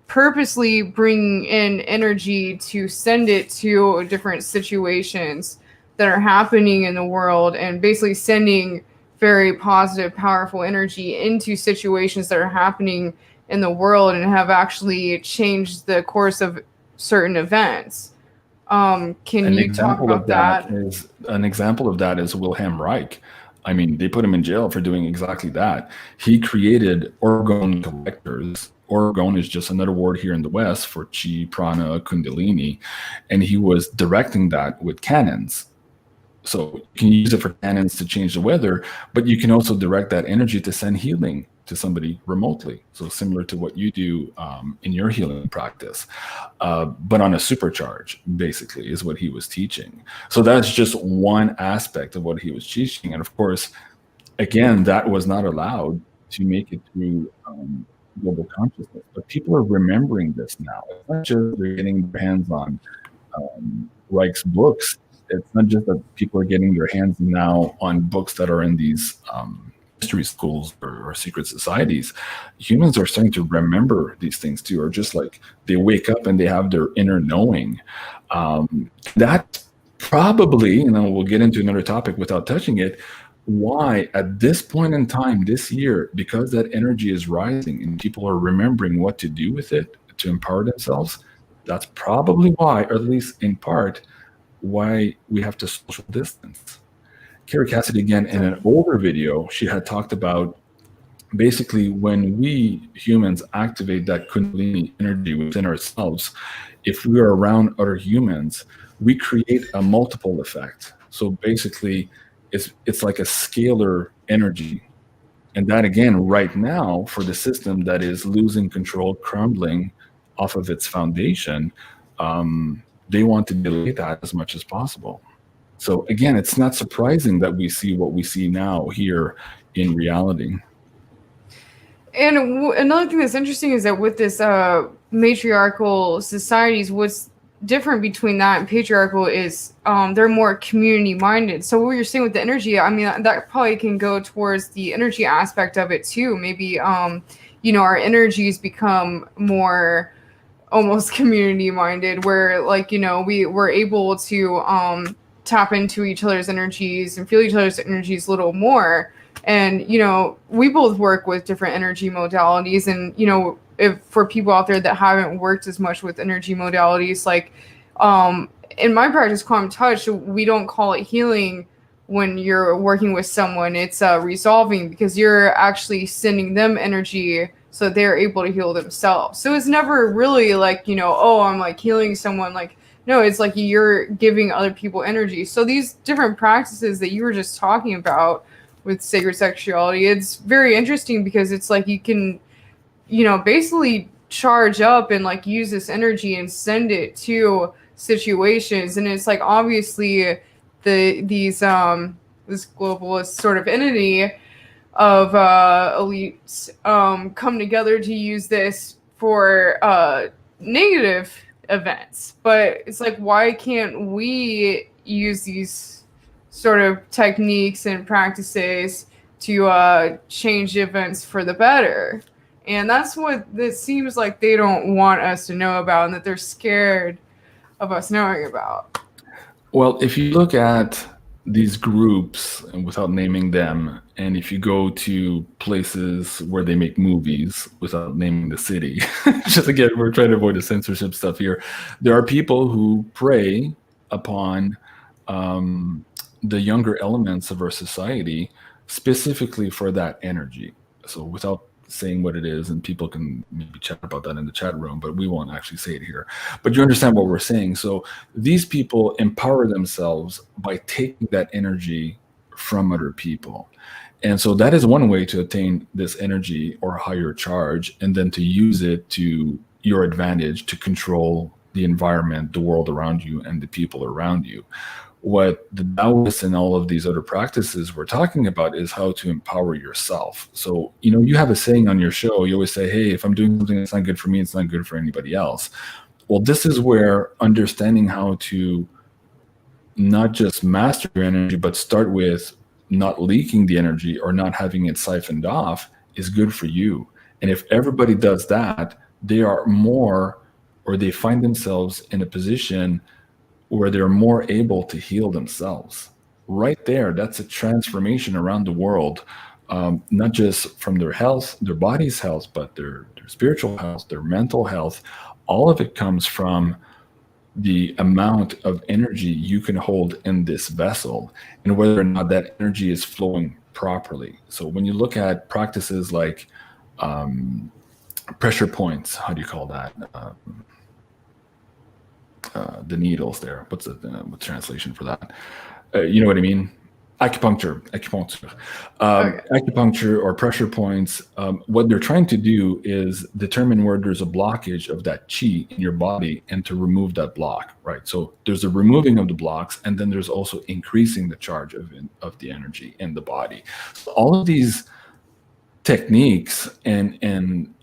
Speaker 1: purposely bringing in energy to send it to different situations that are happening in the world, and basically sending very positive, powerful energy into situations that are happening in the world and have actually changed the course of certain events. Can you talk about that?
Speaker 2: An example of that is Wilhelm Reich. I mean, they put him in jail for doing exactly that. He created orgone collectors. Orgone is just another word here in the West for chi, prana, kundalini. And he was directing that with cannons. So you can use it for cannons to change the weather, but you can also direct that energy to send healing to somebody remotely. So similar to what you do in your healing practice, but on a supercharge, basically, is what he was teaching. So that's just one aspect of what he was teaching. And of course, again, that was not allowed to make it through global consciousness. But people are remembering this now. It's not just they're getting their hands on Reich's books. It's not just that people are getting their hands now on books that are in these mystery schools or secret societies. Humans are starting to remember these things too, or just like they wake up and they have their inner knowing. That probably, and then we'll get into another topic without touching it, why at this point in time this year, because that energy is rising and people are remembering what to do with it to empower themselves, that's probably why, or at least in part, why we have to social distance. Carrie Cassidy, again, in an older video, she had talked about basically, when we humans activate that Kundalini energy within ourselves, if we are around other humans, we create a multiple effect. So basically, it's like a scalar energy. And that, again, right now, for the system that is losing control, crumbling off of its foundation, they want to delay that as much as possible. So again, it's not surprising that we see what we see now here in reality.
Speaker 1: And another thing that's interesting is that with this matriarchal societies, what's different between that and patriarchal is they're more community minded. So what you're saying with the energy, I mean, that probably can go towards the energy aspect of it too. Maybe our energies become more almost community minded, where like we were able to tap into each other's energies and feel each other's energies a little more. And we both work with different energy modalities, and if for people out there that haven't worked as much with energy modalities, like in my practice, quantum touch, we don't call it healing. When you're working with someone, it's resolving, because you're actually sending them energy so they're able to heal themselves. So it's never really like oh, I'm like healing someone. Like, no, it's like you're giving other people energy. So these different practices that you were just talking about with sacred sexuality, it's very interesting, because it's like you can basically charge up and like use this energy and send it to situations. And it's like obviously these this globalist sort of entity of elites come together to use this for negative events. But it's like, why can't we use these sort of techniques and practices to change events for the better? And that's what it seems like they don't want us to know about, and that they're scared of us knowing about.
Speaker 2: Well, if you look at these groups, and without naming them, and if you go to places where they make movies without naming the city, just again, we're trying to avoid the censorship stuff here. There are people who prey upon the younger elements of our society specifically for that energy. So without saying what it is, and people can maybe chat about that in the chat room, but we won't actually say it here. But you understand what we're saying. So these people empower themselves by taking that energy from other people. And so that is one way to attain this energy or higher charge, and then to use it to your advantage to control the environment, the world around you, and the people around you. What the Taoists and all of these other practices we're talking about is how to empower yourself. So, you have a saying on your show, you always say, hey, if I'm doing something that's not good for me, it's not good for anybody else. Well, this is where understanding how to not just master your energy, but start with not leaking the energy or not having it siphoned off is good for you. And if everybody does that, they are more, or they find themselves in a position where they're more able to heal themselves. Right there, that's a transformation around the world, not just from their health, their body's health, but their spiritual health, their mental health. All of it comes from the amount of energy you can hold in this vessel, and whether or not that energy is flowing properly. So when you look at practices like pressure points, how do you call that? The needles there. What's the translation for that? You know what I mean? Acupuncture. Acupuncture or pressure points. What they're trying to do is determine where there's a blockage of that chi in your body and to remove that block, right? So there's a removing of the blocks, and then there's also increasing the charge of the energy in the body. So all of these techniques and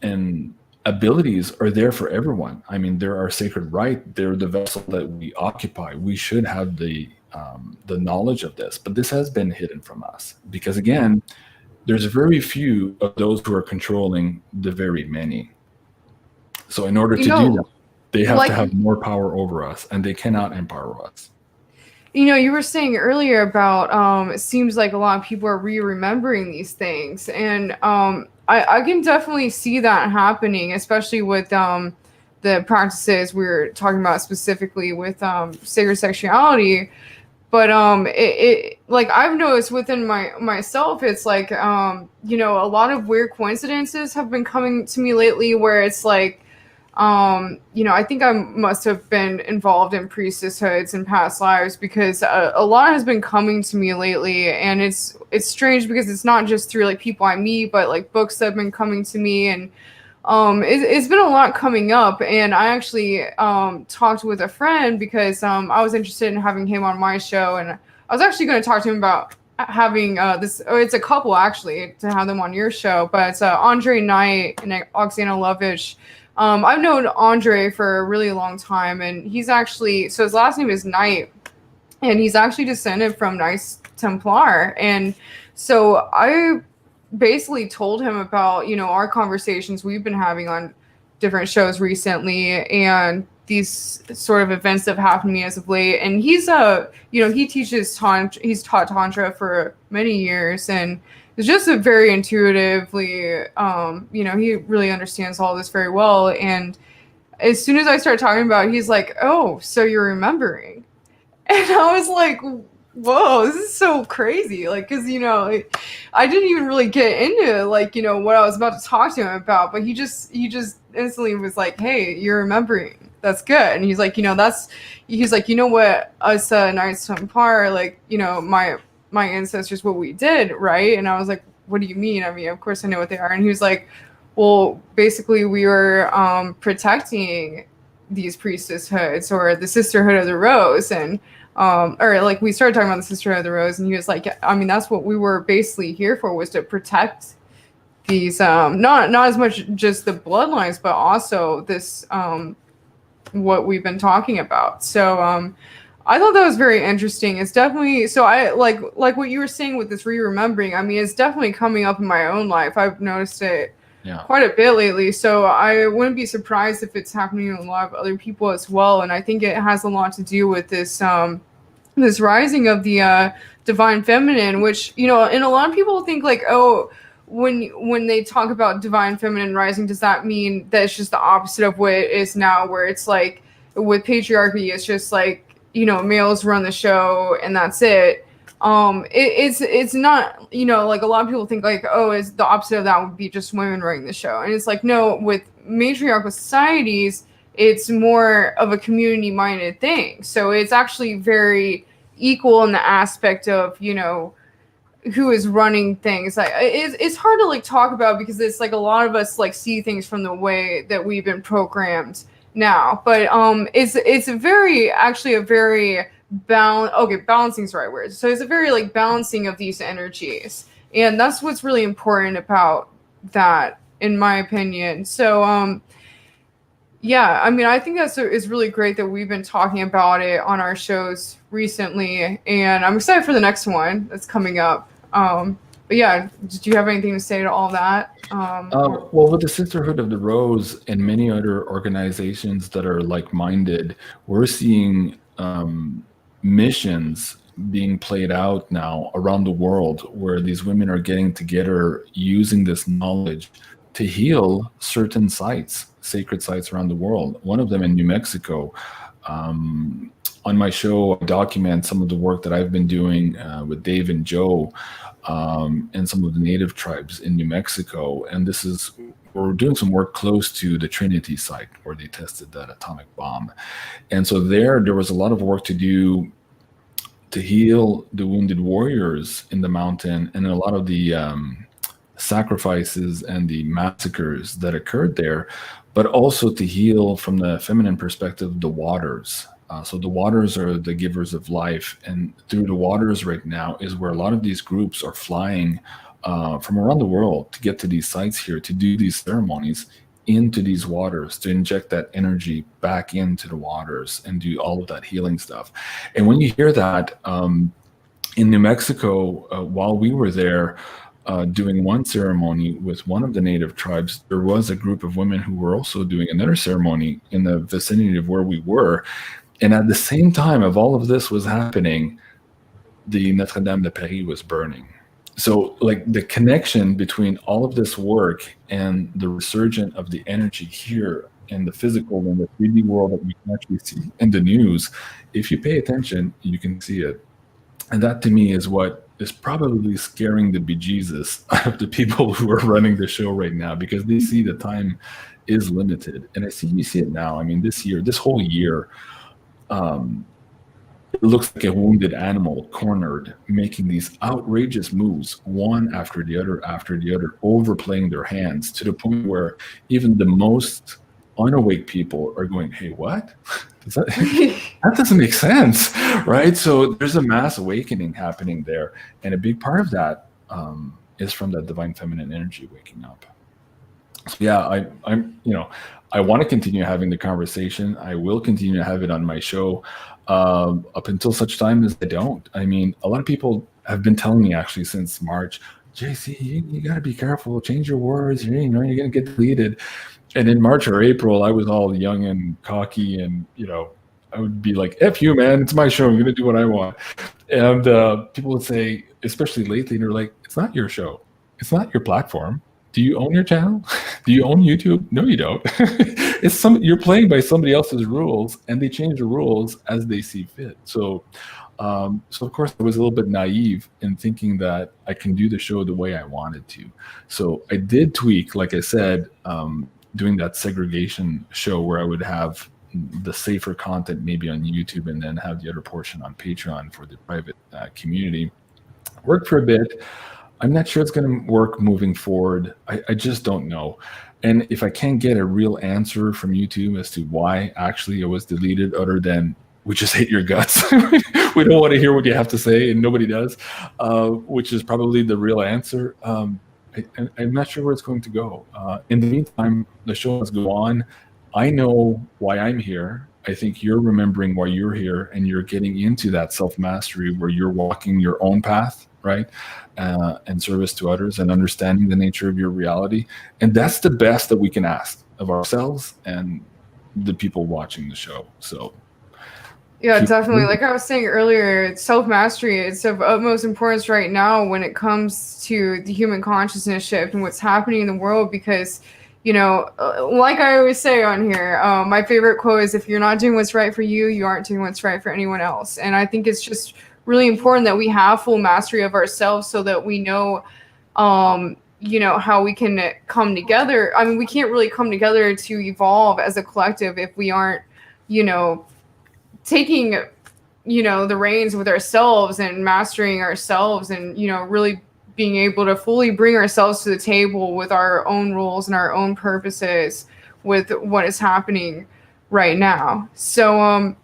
Speaker 2: abilities are there for everyone. I mean, they're our sacred right. They're the vessel that we occupy. We should have the knowledge of this, but this has been hidden from us because, again, there's very few of those who are controlling the very many. So in order to do that, they have to have more power over us, and they cannot empower us.
Speaker 1: You were saying earlier about it seems like a lot of people are remembering these things, and I can definitely see that happening, especially with the practices we were talking about specifically with sacred sexuality. But like I've noticed within myself, it's like you know, a lot of weird coincidences have been coming to me lately where it's like you know, I think I must have been involved in priestesshoods in past lives because a lot has been coming to me lately, and it's strange because it's not just through like people I meet, but like books that have been coming to me, and it's been a lot coming up. And I actually talked with a friend because I was interested in having him on my show, and I was actually going to talk to him about having this. Oh, it's a couple actually to have them on your show, but it's Andre Knight and Oksana Lovich. I've known Andre for a really long time, and he's actually, so his last name is Knight, and he's actually descended from Knights Templar. And so I basically told him about, you know, our conversations we've been having on different shows recently and these sort of events that have happened to me as of late. And he's you know, he teaches he's taught Tantra for many years, and it's just a very intuitively, you know, he really understands all this very well. And as soon as I started talking about it, he's like, oh, so you're remembering. And I was like, whoa, this is so crazy. Like, because, you know, I didn't even really get into, like, you know, what I was about to talk to him about. But he just instantly was like, hey, you're remembering. That's good. And he's like, you know, he's like, you know what, us Knights Templar, like, you know, my ancestors, what we did, right? And I was like, what do you mean? I mean, of course I know what they are. And he was like, well, basically we were protecting these priestesshoods or the Sisterhood of the Rose. And or like we started talking about the Sisterhood of the Rose, and he was like, I mean, that's what we were basically here for, was to protect these not as much just the bloodlines, but also this what we've been talking about. So I thought that was very interesting. It's definitely, so I like what you were saying with this re-remembering. I mean, it's definitely coming up in my own life. I've noticed it quite a bit lately. So I wouldn't be surprised if it's happening to a lot of other people as well. And I think it has a lot to do with this this rising of the divine feminine, which, you know, and a lot of people think like, oh, when they talk about divine feminine rising, does that mean that it's just the opposite of what it is now, where it's like with patriarchy, it's just like, you know, males run the show and that's it. It's not, you know, like a lot of people think like, oh, is the opposite of that would be just women running the show. And it's like, no, with matriarchal societies, it's more of a community minded thing. So it's actually very equal in the aspect of, you know, who is running things. Like it's hard to like talk about because it's like a lot of us like see things from the way that we've been programmed now. But it's very actually a very balancing is the right word. So it's a very like balancing of these energies, and that's what's really important about that, in my opinion. So yeah, I mean, I think it's really great that we've been talking about it on our shows recently, and I'm excited for the next one that's coming up. But yeah, did you have anything to say to all that?
Speaker 2: Well, with the Sisterhood of the Rose and many other organizations that are like-minded, we're seeing missions being played out now around the world where these women are getting together using this knowledge to heal certain sites, sacred sites around the world. One of them in New Mexico. On my show, I document some of the work that I've been doing with Dave and Joe and some of the native tribes in New Mexico. And we're doing some work close to the Trinity site where they tested that atomic bomb. And so there was a lot of work to do to heal the wounded warriors in the mountain, and a lot of the sacrifices and the massacres that occurred there, but also to heal from the feminine perspective, the waters. So the waters are the givers of life, and through the waters right now is where a lot of these groups are flying from around the world to get to these sites here, to do these ceremonies into these waters, to inject that energy back into the waters and do all of that healing stuff. And when you hear that in New Mexico, while we were there, doing one ceremony with one of the native tribes, there was a group of women who were also doing another ceremony in the vicinity of where we were. And at the same time of all of this was happening, the Notre Dame de Paris was burning. So like the connection between all of this work and the resurgence of the energy here in the physical and the 3D world that we can actually see in the news, if you pay attention, you can see it. And that to me is what is probably scaring the bejesus out of the people who are running the show right now, because they see the time is limited. And you see it now. I mean, this whole year, it looks like a wounded animal cornered, making these outrageous moves, one after the other, overplaying their hands to the point where even the most unawake people are going, "Hey, what? That doesn't make sense," right? So there's a mass awakening happening there, and a big part of that is from that divine feminine energy waking up. So yeah, I want to continue having the conversation. I will continue to have it on my show up until such time as I don't. I mean, a lot of people have been telling me actually since March, JC, you got to be careful, change your words, you're going to get deleted. And in March or April, I was all young and cocky, and I would be like, "F you, man! It's my show. I'm going to do what I want." And people would say, especially lately, they're like, "It's not your show. It's not your platform. Do you own your channel? Do you own YouTube? No, you don't. You're playing by somebody else's rules, and they change the rules as they see fit." So of course, I was a little bit naive in thinking that I can do the show the way I wanted to. So I did tweak, like I said, doing that segregation show where I would have the safer content maybe on YouTube and then have the other portion on Patreon for the private community. Worked for a bit. I'm not sure it's going to work moving forward. I just don't know. And if I can't get a real answer from YouTube as to why actually it was deleted, other than we just hate your guts, we don't want to hear what you have to say, and nobody does, which is probably the real answer. I'm not sure where it's going to go. In the meantime, the show must go on. I know why I'm here. I think you're remembering why you're here, and you're getting into that self-mastery where you're walking your own path, right? And service to others, and understanding the nature of your reality. And that's the best that we can ask of ourselves and the people watching the show. So
Speaker 1: yeah, definitely. Like I was saying earlier, self-mastery is of utmost importance right now when it comes to the human consciousness shift and what's happening in the world, because like I always say on here, my favorite quote is, if you're not doing what's right for you, you aren't doing what's right for anyone else. And I think it's just really important that we have full mastery of ourselves, so that we know, how we can come together. I mean, we can't really come together to evolve as a collective if we aren't, taking, the reins with ourselves and mastering ourselves, and, really being able to fully bring ourselves to the table with our own rules and our own purposes with what is happening right now. So,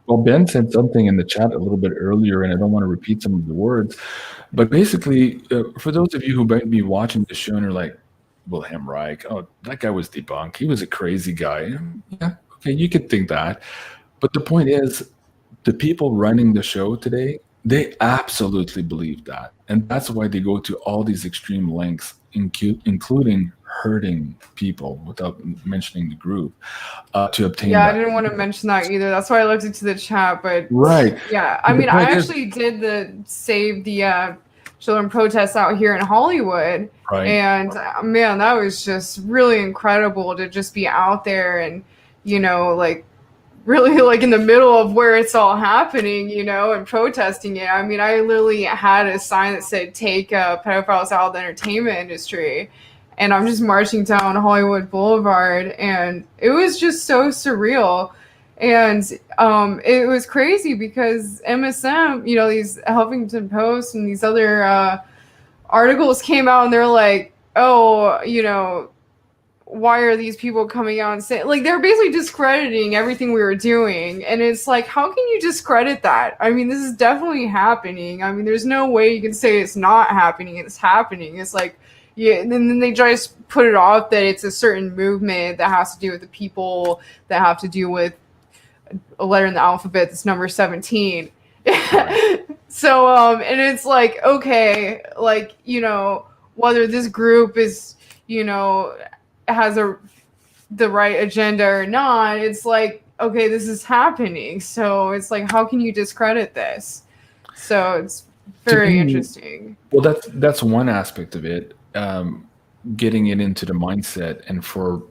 Speaker 2: well, Ben said something in the chat a little bit earlier, and I don't want to repeat some of the words, but basically, for those of you who might be watching the show and are like, Wilhelm Reich, oh, that guy was debunked. He was a crazy guy. Yeah, okay, you could think that. But the point is, the people running the show today, they absolutely believe that. And that's why they go to all these extreme lengths, including hurting people without mentioning the group, to obtain
Speaker 1: yeah,
Speaker 2: that.
Speaker 1: I didn't want to mention that either. That's why I looked into the chat. But
Speaker 2: right.
Speaker 1: Yeah, I mean, I actually did save the children protests out here in Hollywood.
Speaker 2: Right.
Speaker 1: And man, that was just really incredible to just be out there and, really like in the middle of where it's all happening, and protesting it. I mean, I literally had a sign that said, "Take pedophiles out of the entertainment industry." And I'm just marching down Hollywood Boulevard, and it was just so surreal. And it was crazy because MSM, these Huffington Post and these other articles came out, and they're like, "Oh, why are these people coming out and saying," like, they're basically discrediting everything we were doing. And it's like, how can you discredit that? I mean, this is definitely happening. I mean, there's no way you can say it's not happening. It's happening. It's like, yeah, and then they just put it off that it's a certain movement that has to do with the people that have to do with a letter in the alphabet that's number 17. So, and it's like, okay, like, whether this group is, has the right agenda or not, it's like, okay, this is happening. So it's like, how can you discredit this? So it's very interesting.
Speaker 2: Well, that's one aspect of it, getting it into the mindset. And for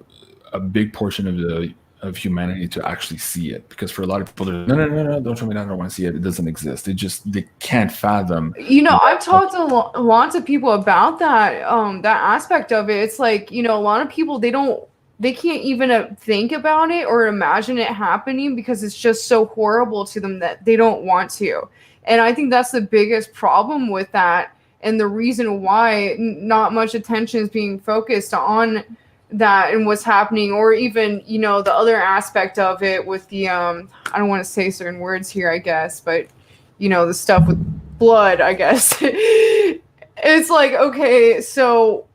Speaker 2: a big portion of the of humanity to actually see it, because for a lot of people, they're, no, don't show me that, I don't want to see it, it doesn't exist. They can't fathom.
Speaker 1: I've talked to lots of people about that that aspect of it. It's like, a lot of people, they can't even think about it or imagine it happening because it's just so horrible to them that they don't want to. And I think that's the biggest problem with that, and the reason why not much attention is being focused on that and what's happening, or even, the other aspect of it with the I don't want to say certain words here, I guess, but the stuff with blood, I guess. It's like, okay, so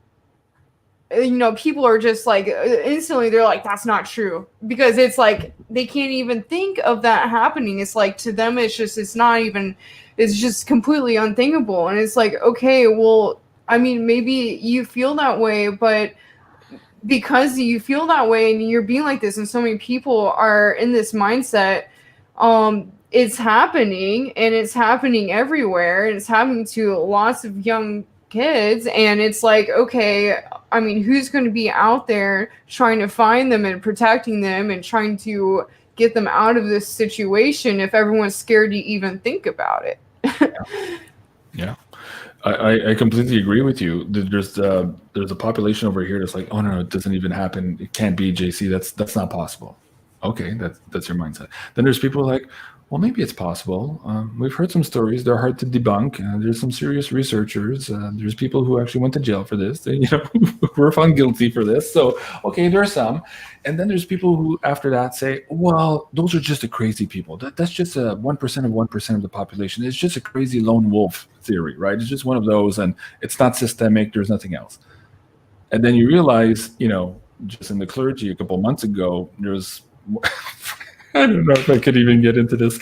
Speaker 1: people are just like, instantly they're like, that's not true, because it's like they can't even think of that happening. It's like, to them, it's just completely unthinkable. And it's like, okay, well, I mean, maybe you feel that way, but because you feel that way and you're being like this and so many people are in this mindset, it's happening, and it's happening everywhere, and it's happening to lots of young kids. And it's like, okay, I mean, who's going to be out there trying to find them and protecting them and trying to get them out of this situation if everyone's scared to even think about it?
Speaker 2: Yeah. I completely agree with you. There's a population over here that's like, oh no, it doesn't even happen. It can't be, JC. That's not possible. Okay, that's your mindset. Then there's people like, well, maybe it's possible. We've heard some stories. They're hard to debunk. There's some serious researchers. There's people who actually went to jail for this. They, were found guilty for this. So, okay, there are some. And then there's people who after that say, well, those are just the crazy people. That's just 1% of 1% of the population. It's just a crazy lone wolf theory, right? It's just one of those, and it's not systemic. There's nothing else. And then you realize, just in the clergy a couple of months ago, there's I don't know if I could even get into this,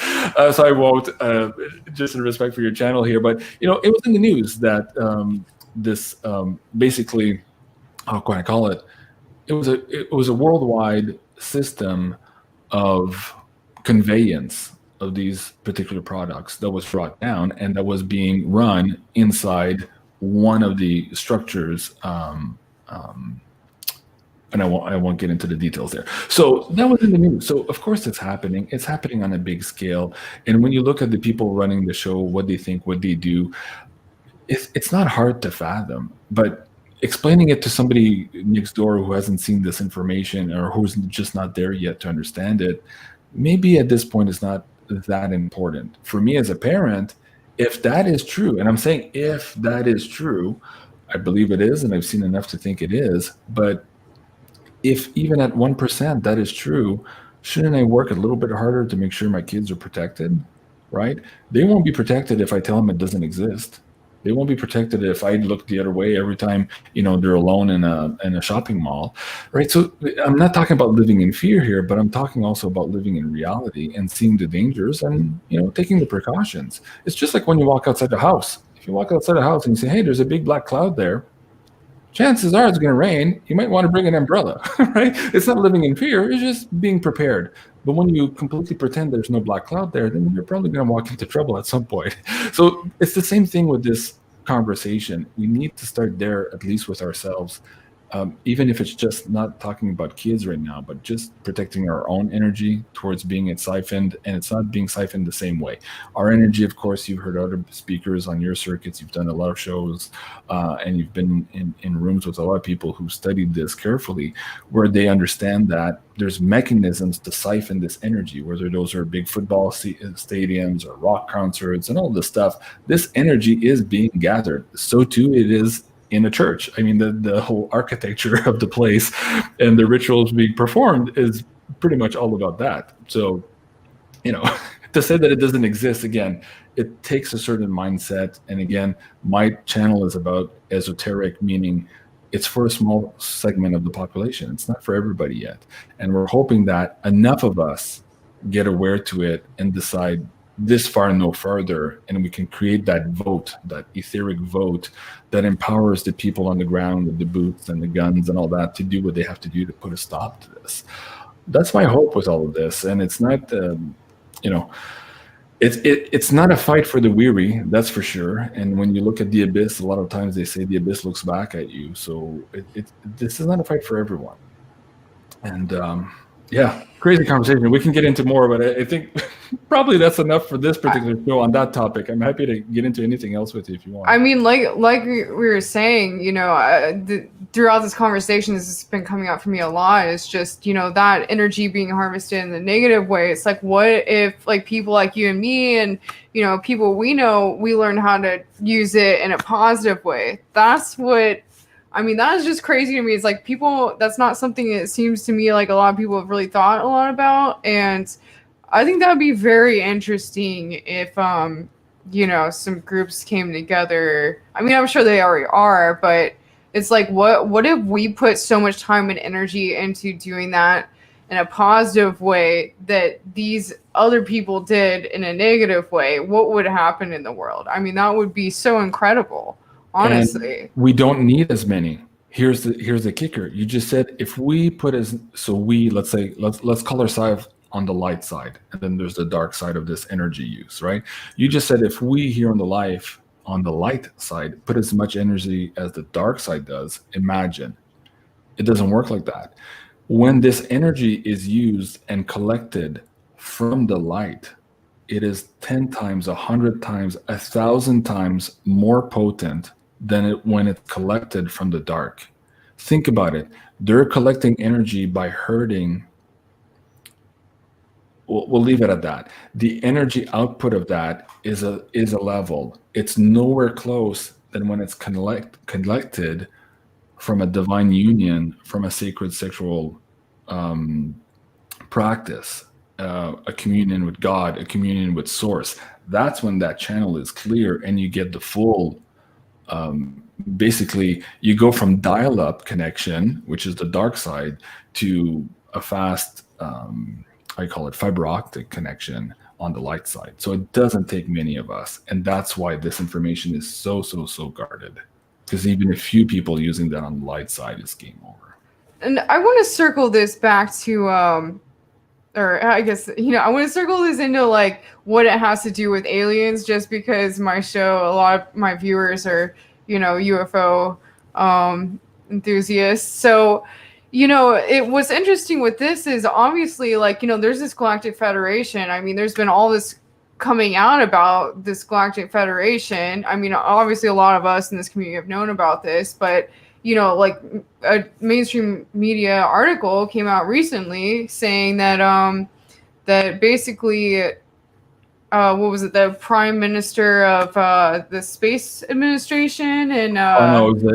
Speaker 2: so I won't, just in respect for your channel here. But, it was in the news that this basically, how can I call it? It was a worldwide system of conveyance of these particular products that was brought down, and that was being run inside one of the structures. And I won't get into the details there. So that was in the news. So of course it's happening. It's happening on a big scale. And when you look at the people running the show, what they think, what they do, it's not hard to fathom. But explaining it to somebody next door who hasn't seen this information, or who's just not there yet to understand it, maybe at this point is not that important. For me as a parent, if that is true, and I'm saying if that is true, I believe it is, and I've seen enough to think it is, but if even at 1% that is true, shouldn't I work a little bit harder to make sure my kids are protected, right? They won't be protected if I tell them it doesn't exist. They won't be protected if I look the other way every time, they're alone in a shopping mall, right? So I'm not talking about living in fear here, but I'm talking also about living in reality and seeing the dangers and, taking the precautions. It's just like when you walk outside the house. If you walk outside the house and you say, hey, there's a big black cloud there, chances are it's going to rain. You might want to bring an umbrella, right? It's not living in fear. It's just being prepared. But when you completely pretend there's no black cloud there, then you're probably going to walk into trouble at some point. So it's the same thing with this conversation. We need to start there, at least with ourselves. Even if it's just not talking about kids right now, but just protecting our own energy towards being siphoned, and it's not being siphoned the same way. Our energy, of course, you've heard other speakers on your circuits, you've done a lot of shows, and you've been in rooms with a lot of people who studied this carefully, where they understand that there's mechanisms to siphon this energy, whether those are big football stadiums or rock concerts and all this stuff. This energy is being gathered. So too it is in a church. I mean, the whole architecture of the place and the rituals being performed is pretty much all about that. So, to say that it doesn't exist, again, it takes a certain mindset. And again, my channel is about esoteric, meaning it's for a small segment of the population. It's not for everybody yet. And we're hoping that enough of us get aware to it and decide this far and no further, and we can create that vote, that etheric vote that empowers the people on the ground with the boots and the guns and all that to do what they have to do to put a stop to this. That's my hope with all of this. And it's not, it's not a fight for the weary, that's for sure. And when you look at the abyss, a lot of times they say the abyss looks back at you. So this is not a fight for everyone. And Yeah, crazy conversation. We can get into more, but I think probably that's enough for this particular show on that topic. I'm happy to get into anything else with you if you want.
Speaker 1: I mean, like we were saying, throughout this conversation, this has been coming out for me a lot. It's just, that energy being harvested in the negative way. It's like, what if like people like you and me and, people we know, we learn how to use it in a positive way. That's what, I mean, that is just crazy to me. It's like people, that's not something it seems to me like a lot of people have really thought a lot about. And I think that would be very interesting if, some groups came together. I mean, I'm sure they already are, but it's like, what if we put so much time and energy into doing that in a positive way that these other people did in a negative way? What would happen in the world? I mean, that would be so incredible, honestly.
Speaker 2: And we don't need as many. Here's the kicker. You just said if we put let's say let's call ourselves on the light side, and then there's the dark side of this energy use, right? You just said if we here on the light side put as much energy as the dark side does, imagine. It doesn't work like that. When this energy is used and collected from the light, it is 10 times, 100 times, 1,000 times more potent than when it's collected from the dark. Think about it. They're collecting energy by hurting. We'll leave it at that. The energy output of that is a level. It's nowhere close than when it's collected from a divine union, from a sacred sexual practice, a communion with God, a communion with Source. That's when that channel is clear and you get the full. Basically, you go from dial-up connection, which is the dark side, to a fast. I call it fiber optic connection on the light side. So it doesn't take many of us. And that's why this information is so guarded. Because even a few people using that on the light side is game over.
Speaker 1: And I want to circle this back to, or I guess, I want to circle this into like what it has to do with aliens, just because my show, a lot of my viewers are, UFO enthusiasts. So, it was interesting with this is obviously like, there's this Galactic Federation. I mean, there's been all this coming out about this Galactic Federation. I mean, obviously a lot of us in this community have known about this, but, like a mainstream media article came out recently saying that, that basically, what was it? The Prime Minister of the Space Administration in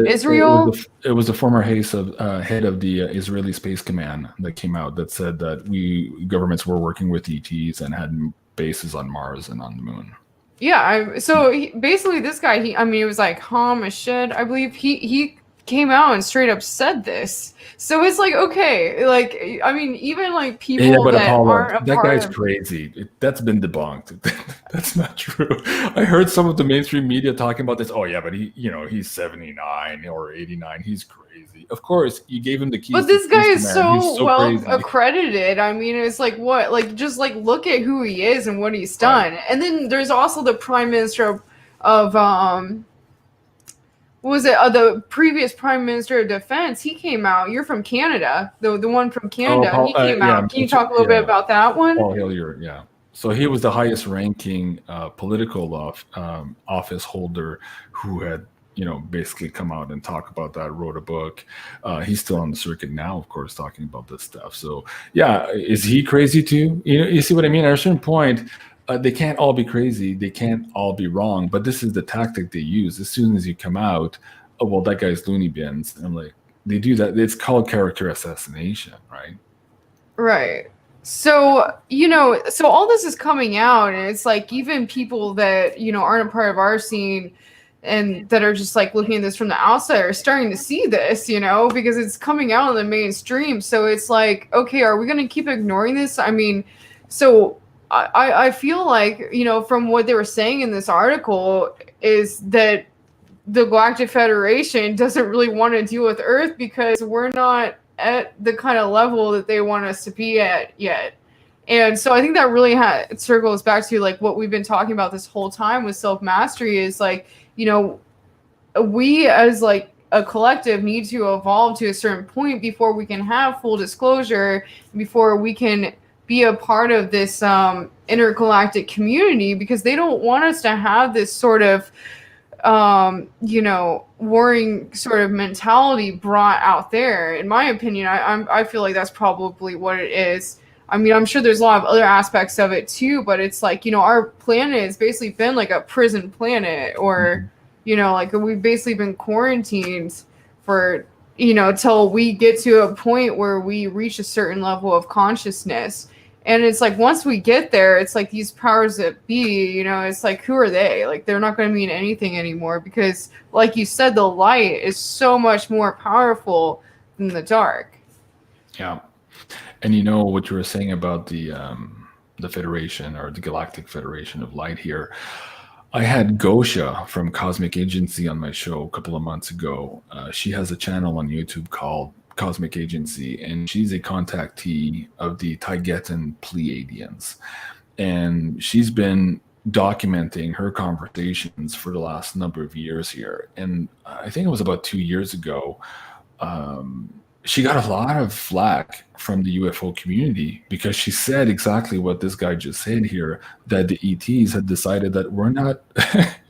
Speaker 1: Israel.
Speaker 2: It was the former head of the Israeli Space Command that came out that said that governments were working with ETs and had bases on Mars and on the Moon.
Speaker 1: Yeah. So basically, this guy, it was like Hamashid, I believe. He came out and straight up said this. So it's like, okay, like, I mean, even like people that
Speaker 2: Apolla,
Speaker 1: aren't
Speaker 2: that guy's crazy. That's been debunked. That's not true. I heard some of the mainstream media talking about this. Oh yeah, but he's 79 or 89. He's crazy. Of course, you gave him the keys.
Speaker 1: But this guy is so well
Speaker 2: crazy.
Speaker 1: accredited. I mean, it's like what? Like just like look at who he is and what he's done. Right. And then there's also the Prime Minister of what was it? The previous Prime Minister of Defense. He came out. You're from Canada. The one from Canada. He came out. Can you talk a little bit about that one?
Speaker 2: Paul Hillier, yeah. So he was the highest ranking political office holder who had, basically come out and talk about that, wrote a book. He's still on the circuit now, of course, talking about this stuff. So yeah, is he crazy too? You see what I mean? At a certain point, they can't all be crazy. They can't all be wrong. But this is the tactic they use. As soon as you come out, oh, well, that guy's loony bins. And I'm like, they do that. It's called character assassination, right?
Speaker 1: Right. So, so all this is coming out, and it's like even people that, aren't a part of our scene and that are just like looking at this from the outside are starting to see this, because it's coming out in the mainstream. So it's like, okay, are we going to keep ignoring this? I mean, so I feel like, from what they were saying in this article is that the Galactic Federation doesn't really want to deal with Earth because we're not at the kind of level that they want us to be at yet. And so I think that really circles back to like what we've been talking about this whole time with self-mastery is like, we as like a collective need to evolve to a certain point before we can have full disclosure, before we can be a part of this intergalactic community, because they don't want us to have this sort of warring sort of mentality brought out there. In my opinion, I feel like that's probably what it is. I mean, I'm sure there's a lot of other aspects of it too, but it's like, our planet has basically been like a prison planet, or, like we've basically been quarantined for, till we get to a point where we reach a certain level of consciousness. And it's like, once we get there, it's like these powers that be, it's like, who are they? Like, they're not going to mean anything anymore, because like you said, the light is so much more powerful than the dark.
Speaker 2: Yeah. And what you were saying about the Federation, or the Galactic Federation of Light here. I had Gosha from Cosmic Agency on my show a couple of months ago. She has a channel on YouTube called Cosmic Agency, and she's a contactee of the Taigetan Pleiadians. And she's been documenting her conversations for the last number of years here. And I think it was about 2 years ago, she got a lot of flack from the UFO community because she said exactly what this guy just said here, that the ETs had decided that we're not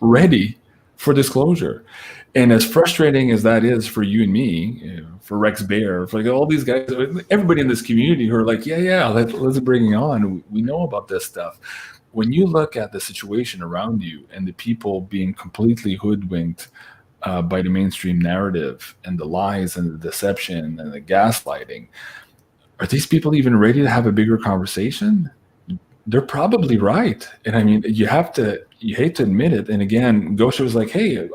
Speaker 2: ready for disclosure. And as frustrating as that is for you and me, for Rex Bear, for like all these guys, everybody in this community who are like, let's bring it on. We know about this stuff. When you look at the situation around you and the people being completely hoodwinked by the mainstream narrative and the lies and the deception and the gaslighting, are these people even ready to have a bigger conversation? They're probably right. And I mean, you hate to admit it. And again, Gosha was like, hey,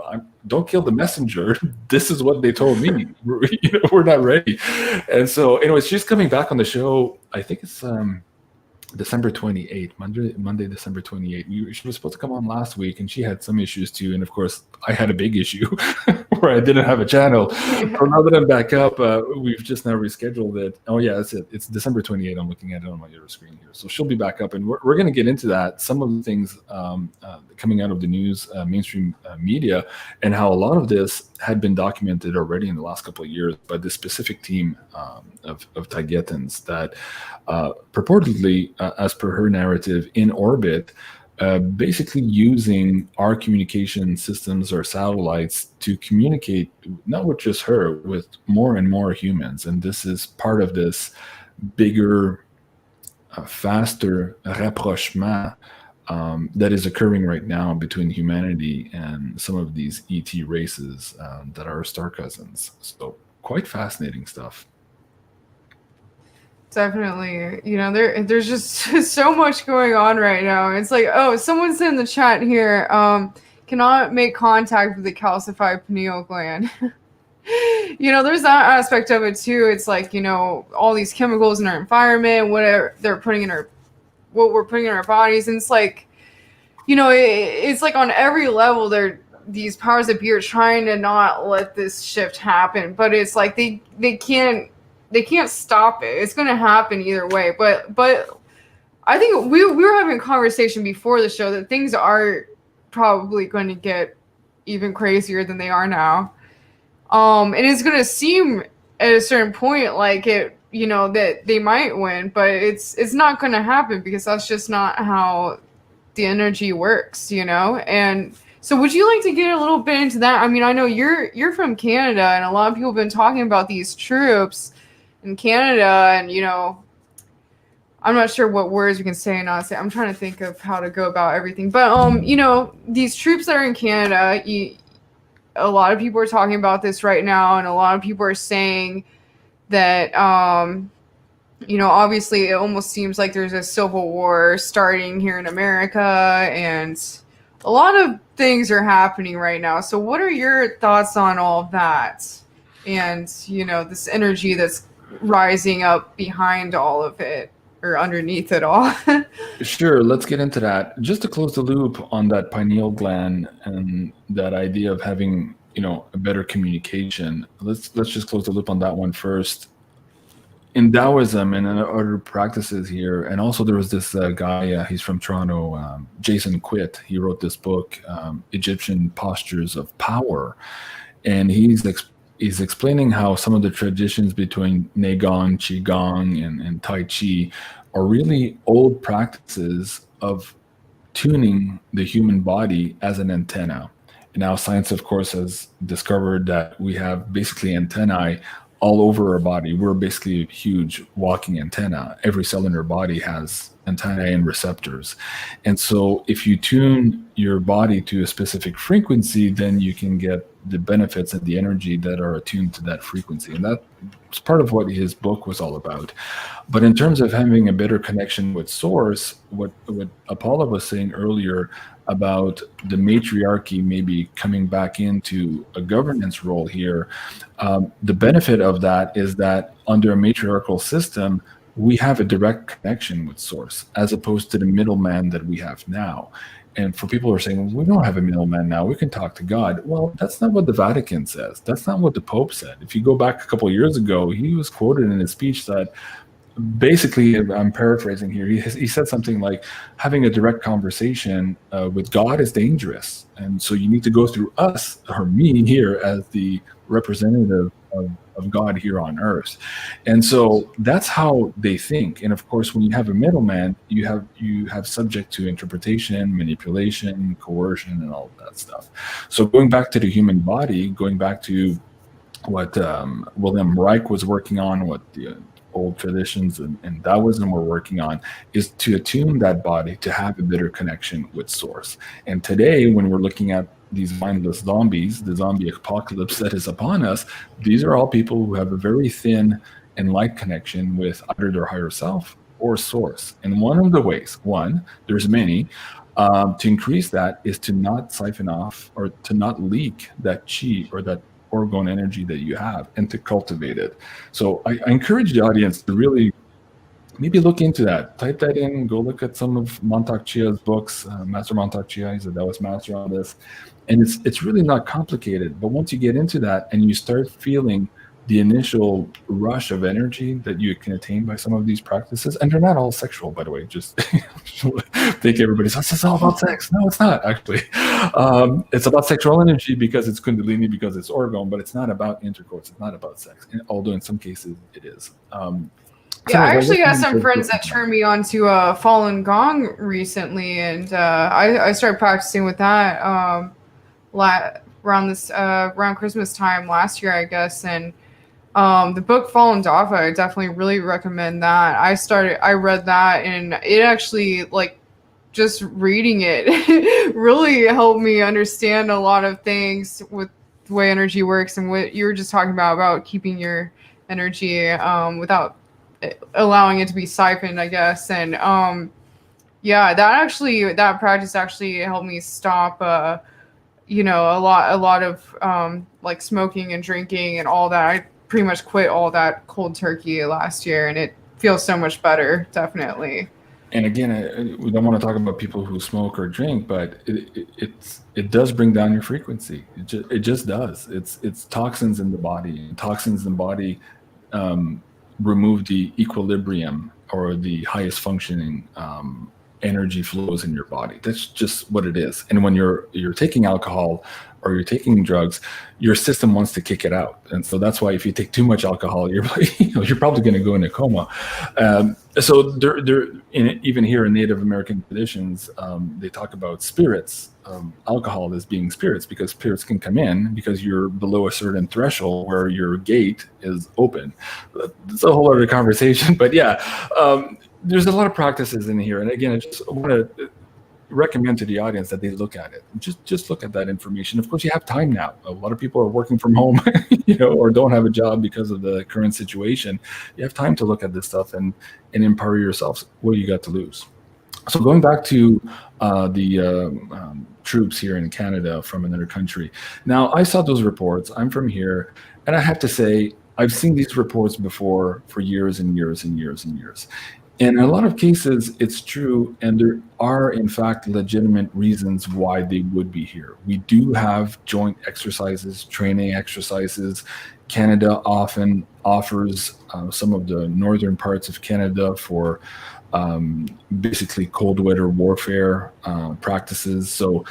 Speaker 2: don't kill the messenger. This is what they told me. We're not ready. And so anyways, she's coming back on the show. I think it's December 28th, Monday, December 28th. She was supposed to come on last week, and she had some issues too. And of course, I had a big issue where I didn't have a channel. So now that I'm back up, we've just now rescheduled it. Oh yeah, that's it. It's December 28th. I'm looking at it on my other screen here. So she'll be back up, and we're going to get into that. Some of the things coming out of the news, mainstream media, and how a lot of this had been documented already in the last couple of years by this specific team of Taigetans that purportedly, as per her narrative, in orbit, basically using our communication systems or satellites to communicate, not with just her, with more and more humans. And this is part of this bigger, faster rapprochement that is occurring right now between humanity and some of these ET races that are star cousins. So quite fascinating stuff.
Speaker 1: Definitely. There's just so much going on right now. It's like, oh, someone said in the chat here, cannot make contact with the calcified pineal gland. There's that aspect of it too. It's like, all these chemicals in our environment, whatever they're putting in what we're putting in our bodies. And it's like, it's like on every level, these powers that be are trying to not let this shift happen. But it's like they can't stop it. It's going to happen either way. But I think we were having a conversation before the show that things are probably going to get even crazier than they are now. And it's going to seem at a certain point like it, that they might win, but it's not going to happen, because that's just not how the energy works, And so would you like to get a little bit into that? I mean, I know you're from Canada, and a lot of people have been talking about these troops in Canada, and I'm not sure what words we can say and not say. I'm trying to think of how to go about everything, but these troops that are in Canada, a lot of people are talking about this right now, and a lot of people are saying that obviously it almost seems like there's a civil war starting here in America, and a lot of things are happening right now. So what are your thoughts on all of that, and this energy that's rising up behind all of it, or underneath it all?
Speaker 2: Sure, let's get into that. Just to close the loop on that pineal gland and that idea of having, a better communication. Let's just close the loop on that one first. In Taoism and in other practices here, and also there was this guy, he's from Toronto, Jason Quitt. He wrote this book, Egyptian Postures of Power. And he's is explaining how some of the traditions between Neigong, Qigong, and Tai Chi are really old practices of tuning the human body as an antenna. And now science, of course, has discovered that we have basically antennae all over our body. We're basically a huge walking antenna. Every cell in our body has antennae and receptors. And so if you tune your body to a specific frequency, then you can get the benefits and the energy that are attuned to that frequency. And that's part of what his book was all about. But in terms of having a better connection with source, what Apolla was saying earlier about the matriarchy maybe coming back into a governance role here, the benefit of that is that under a matriarchal system, we have a direct connection with source, as opposed to the middleman that we have now. And for people who are saying, well, we don't have a middleman now, we can talk to God. Well, that's not what the Vatican says. That's not what the Pope said. If you go back a couple of years ago, he was quoted in his speech that basically, I'm paraphrasing here, he said something like, having a direct conversation with God is dangerous. And so you need to go through us, or me here, as the representative of God here on earth. And so that's how they think. And of course, when you have a middleman, you have subject to interpretation, manipulation, coercion, and all of that stuff. So going back to the human body, going back to what William Reich was working on, what the old traditions and Taoism were working on, is to attune that body to have a better connection with source. And today, when we're looking at these mindless zombies, the zombie apocalypse that is upon us, these are all people who have a very thin and light connection with either their higher self or source. And one of the ways, there's many, to increase that is to not siphon off or to not leak that chi or that orgone energy that you have, and to cultivate it. So I encourage the audience to really maybe look into that. Type that in, go look at some of Montauk Chia's books. Master Montauk Chia, he's a Taoist master on this. And it's really not complicated. But once you get into that and you start feeling the initial rush of energy that you can attain by some of these practices, and they're not all sexual, by the way, just think everybody says it's all about sex. No, it's not, actually. It's about sexual energy because it's kundalini, because it's orgone, but it's not about intercourse. It's not about sex, although in some cases it is.
Speaker 1: Yeah, I actually got some friends that turned me on to Falun Gong recently, and I started practicing with that around Christmas time last year, I guess. And the book Fallen Dafa, I definitely really recommend that. I read that, and it actually, like, just reading it really helped me understand a lot of things with the way energy works, and what you were just talking about keeping your energy without allowing it to be siphoned, I guess. And yeah, that practice actually helped me stop a lot of like smoking and drinking and all that. I pretty much quit all that cold turkey last year, and it feels so much better, definitely.
Speaker 2: And again, we don't want to talk about people who smoke or drink, but it does bring down your frequency. It just does. It's toxins in the body. Toxins in the body remove the equilibrium or the highest functioning energy flows in your body. That's just what it is. And when you're taking alcohol or you're taking drugs, your system wants to kick it out. And so that's why if you take too much alcohol, you're probably going to go in a coma. So even here in Native American traditions, they talk about spirits, alcohol as being spirits, because spirits can come in because you're below a certain threshold where your gate is open. It's a whole other conversation, but yeah, there's a lot of practices in here. And again, I just want to recommend to the audience that they look at it. Just look at that information. Of course, you have time now. A lot of people are working from home, or don't have a job because of the current situation. You have time to look at this stuff and empower yourselves. What do you got to lose? So going back to the troops here in Canada from another country. Now, I saw those reports. I'm from here, and I have to say, I've seen these reports before for years and years and years and years. And in a lot of cases, it's true, and there are, in fact, legitimate reasons why they would be here. We do have joint exercises, training exercises. Canada often offers some of the northern parts of Canada for basically cold weather warfare practices. So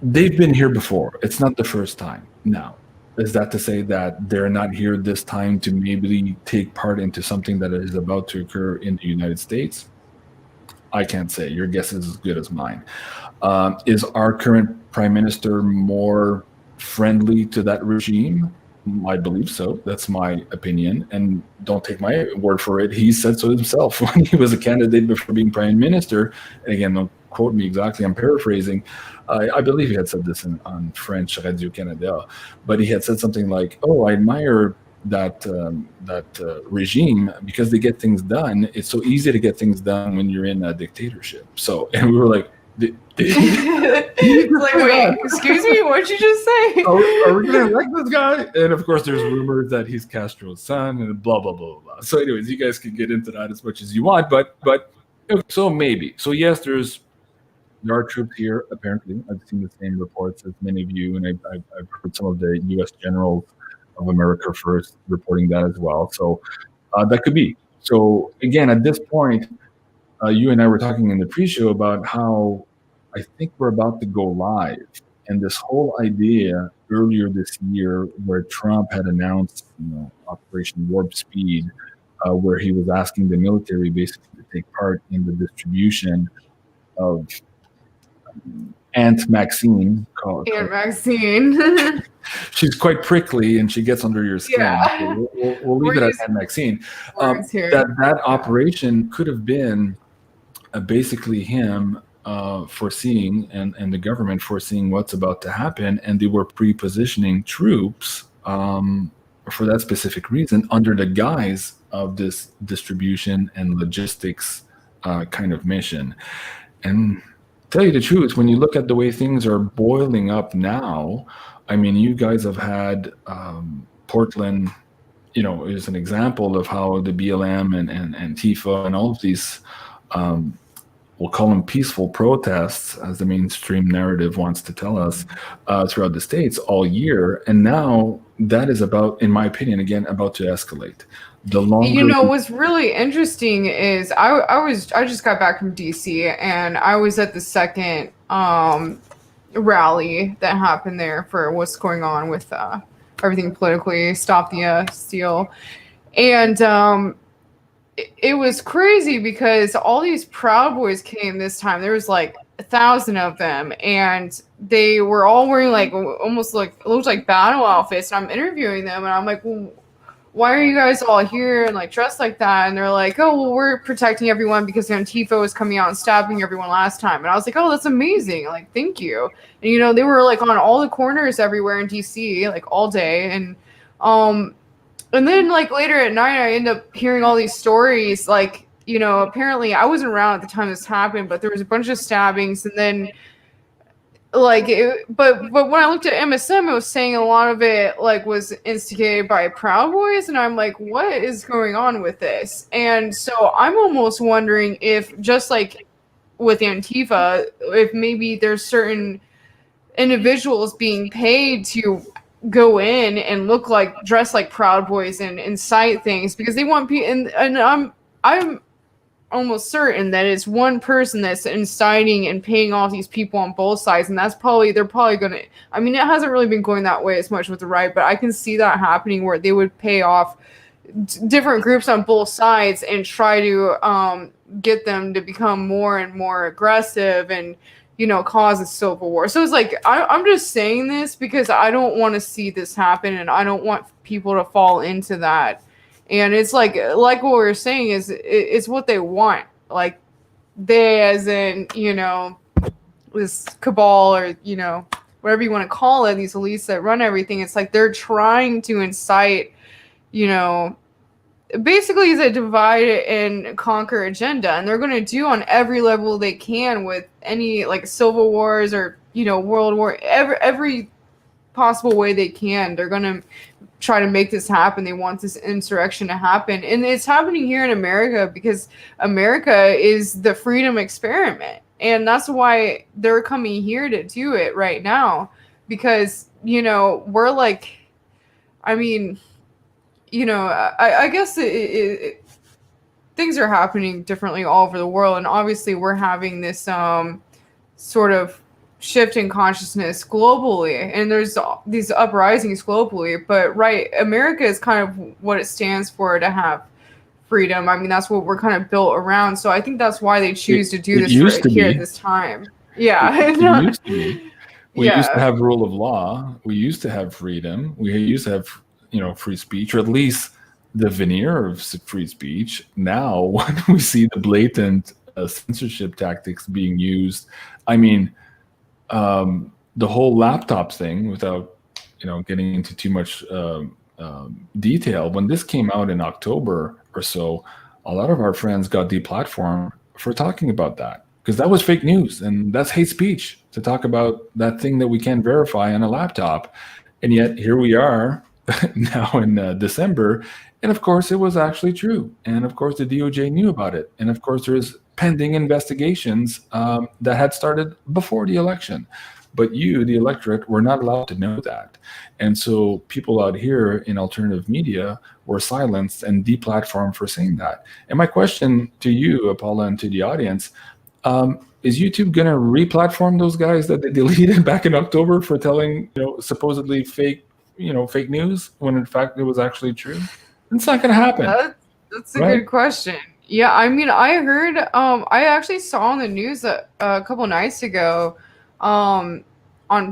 Speaker 2: they've been here before. It's not the first time. Now, is that to say that they're not here this time to maybe take part into something that is about to occur in the United States? I can't say. Your guess is as good as mine. Is our current prime minister more friendly to that regime? I believe so. That's my opinion. And don't take my word for it. He said so himself when he was a candidate before being prime minister. And again, don't quote me exactly. I'm paraphrasing. I believe he had said this on French Radio Canada, but he had said something like, "Oh, I admire that regime because they get things done. It's so easy to get things done when you're in a dictatorship." So, and we were like, like,
Speaker 1: wait, excuse me, what'd you just say?
Speaker 2: Are we gonna elect this guy? And of course, there's rumors that he's Castro's son, and blah blah blah blah. So, anyways, you guys can get into that as much as you want, but okay, so maybe. So yes, there are troops here. Apparently, I've seen the same reports as many of you, and I've heard some of the U.S. generals of America First reporting that as well. So that could be. So again, at this point, you and I were talking in the pre-show about how I think we're about to go live, and this whole idea earlier this year, where Trump had announced, Operation Warp Speed, where he was asking the military basically to take part in the distribution of Aunt Maxine.
Speaker 1: Aunt Maxine.
Speaker 2: She's quite prickly and she gets under your skin.
Speaker 1: Yeah.
Speaker 2: So we'll leave it at Aunt Maxine. That operation could have been basically him foreseeing and the government foreseeing what's about to happen, and they were pre-positioning troops for that specific reason under the guise of this distribution and logistics kind of mission. And tell you the truth, when you look at the way things are boiling up now, I mean, you guys have had Portland, is an example of how the BLM and Antifa and all of these, we'll call them peaceful protests, as the mainstream narrative wants to tell us, throughout the States all year. And now that is about, in my opinion, again, about to escalate. The longer
Speaker 1: what's really interesting is I just got back from DC, and I was at the second rally that happened there for what's going on with everything politically, Stop the Steal. And it was crazy because all these Proud Boys came this time. There was like 1,000 of them, and they were all wearing like almost like, it looked like battle outfits. And I'm interviewing them, and I'm like, well, why are you guys all here and like dressed like that? And they're like, oh, well, we're protecting everyone because Antifa was coming out and stabbing everyone last time. And I was like, oh, that's amazing. Like, thank you. And, they were like on all the corners everywhere in DC, like all day. And then like later at night, I end up hearing all these stories. Like, apparently I wasn't around at the time this happened, but there was a bunch of stabbings. And then but when I looked at MSM, it was saying a lot of it like was instigated by Proud Boys, and I'm like, what is going on with this? And so I'm almost wondering if, just like with Antifa, if maybe there's certain individuals being paid to go in and dress like Proud Boys and incite things because they want people. And I'm almost certain that it's one person that's inciting and paying off these people on both sides, and they're probably gonna, I mean, it hasn't really been going that way as much with the right, but I can see that happening where they would pay off different groups on both sides and try to get them to become more and more aggressive and cause a civil war. So it's like I'm just saying this because I don't want to see this happen, and I don't want people to fall into that. And it's like what we were saying is it's what they want. Like they, as in, this cabal or, whatever you want to call it, these elites that run everything. It's like they're trying to incite, basically it's a divide and conquer agenda. And they're going to do on every level they can with any like civil wars or, world war, every possible way they can. They're going to try to make this happen. They want this insurrection to happen. And it's happening here in America because America is the freedom experiment. And that's why they're coming here to do it right now. Because, we're like, I mean, I guess things are happening differently all over the world. And obviously we're having this sort of shift in consciousness globally, and there's these uprisings globally. But right, America is kind of what it stands for, to have freedom. I mean, that's what we're kind of built around. So I think that's why they choose to do
Speaker 2: It
Speaker 1: this
Speaker 2: used
Speaker 1: right
Speaker 2: to
Speaker 1: here
Speaker 2: be.
Speaker 1: at this time.
Speaker 2: It
Speaker 1: Yeah.
Speaker 2: used to be. We used to
Speaker 1: Yeah.
Speaker 2: have rule of law. We used to have freedom. We used to have, free speech, or at least the veneer of free speech. Now, when we see the blatant censorship tactics being used, I mean, the whole laptop thing, without getting into too much detail, when this came out in October or so, a lot of our friends got deplatformed for talking about that, because that was fake news and that's hate speech to talk about that thing that we can't verify on a laptop. And yet here we are now in December, and of course it was actually true, and of course the DOJ knew about it, and of course there's pending investigations that had started before the election. But you, the electorate, were not allowed to know that. And so people out here in alternative media were silenced and deplatformed for saying that. And my question to you, Apolla, and to the audience, is YouTube going to re-platform those guys that they deleted back in October for telling, supposedly fake news, when in fact it was actually true? It's not going to happen.
Speaker 1: That's a good question. Yeah, I mean, I heard, I actually saw on the news a couple nights ago, on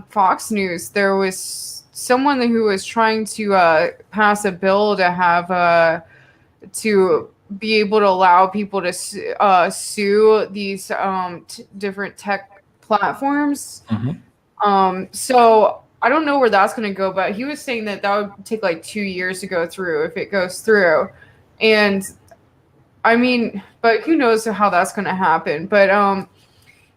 Speaker 1: Fox News, there was someone who was trying to pass a bill to have to be able to allow people to sue these different tech platforms. So I don't know where that's going to go, but he was saying that would take like 2 years to go through, if it goes through. And I mean, but who knows how that's going to happen. But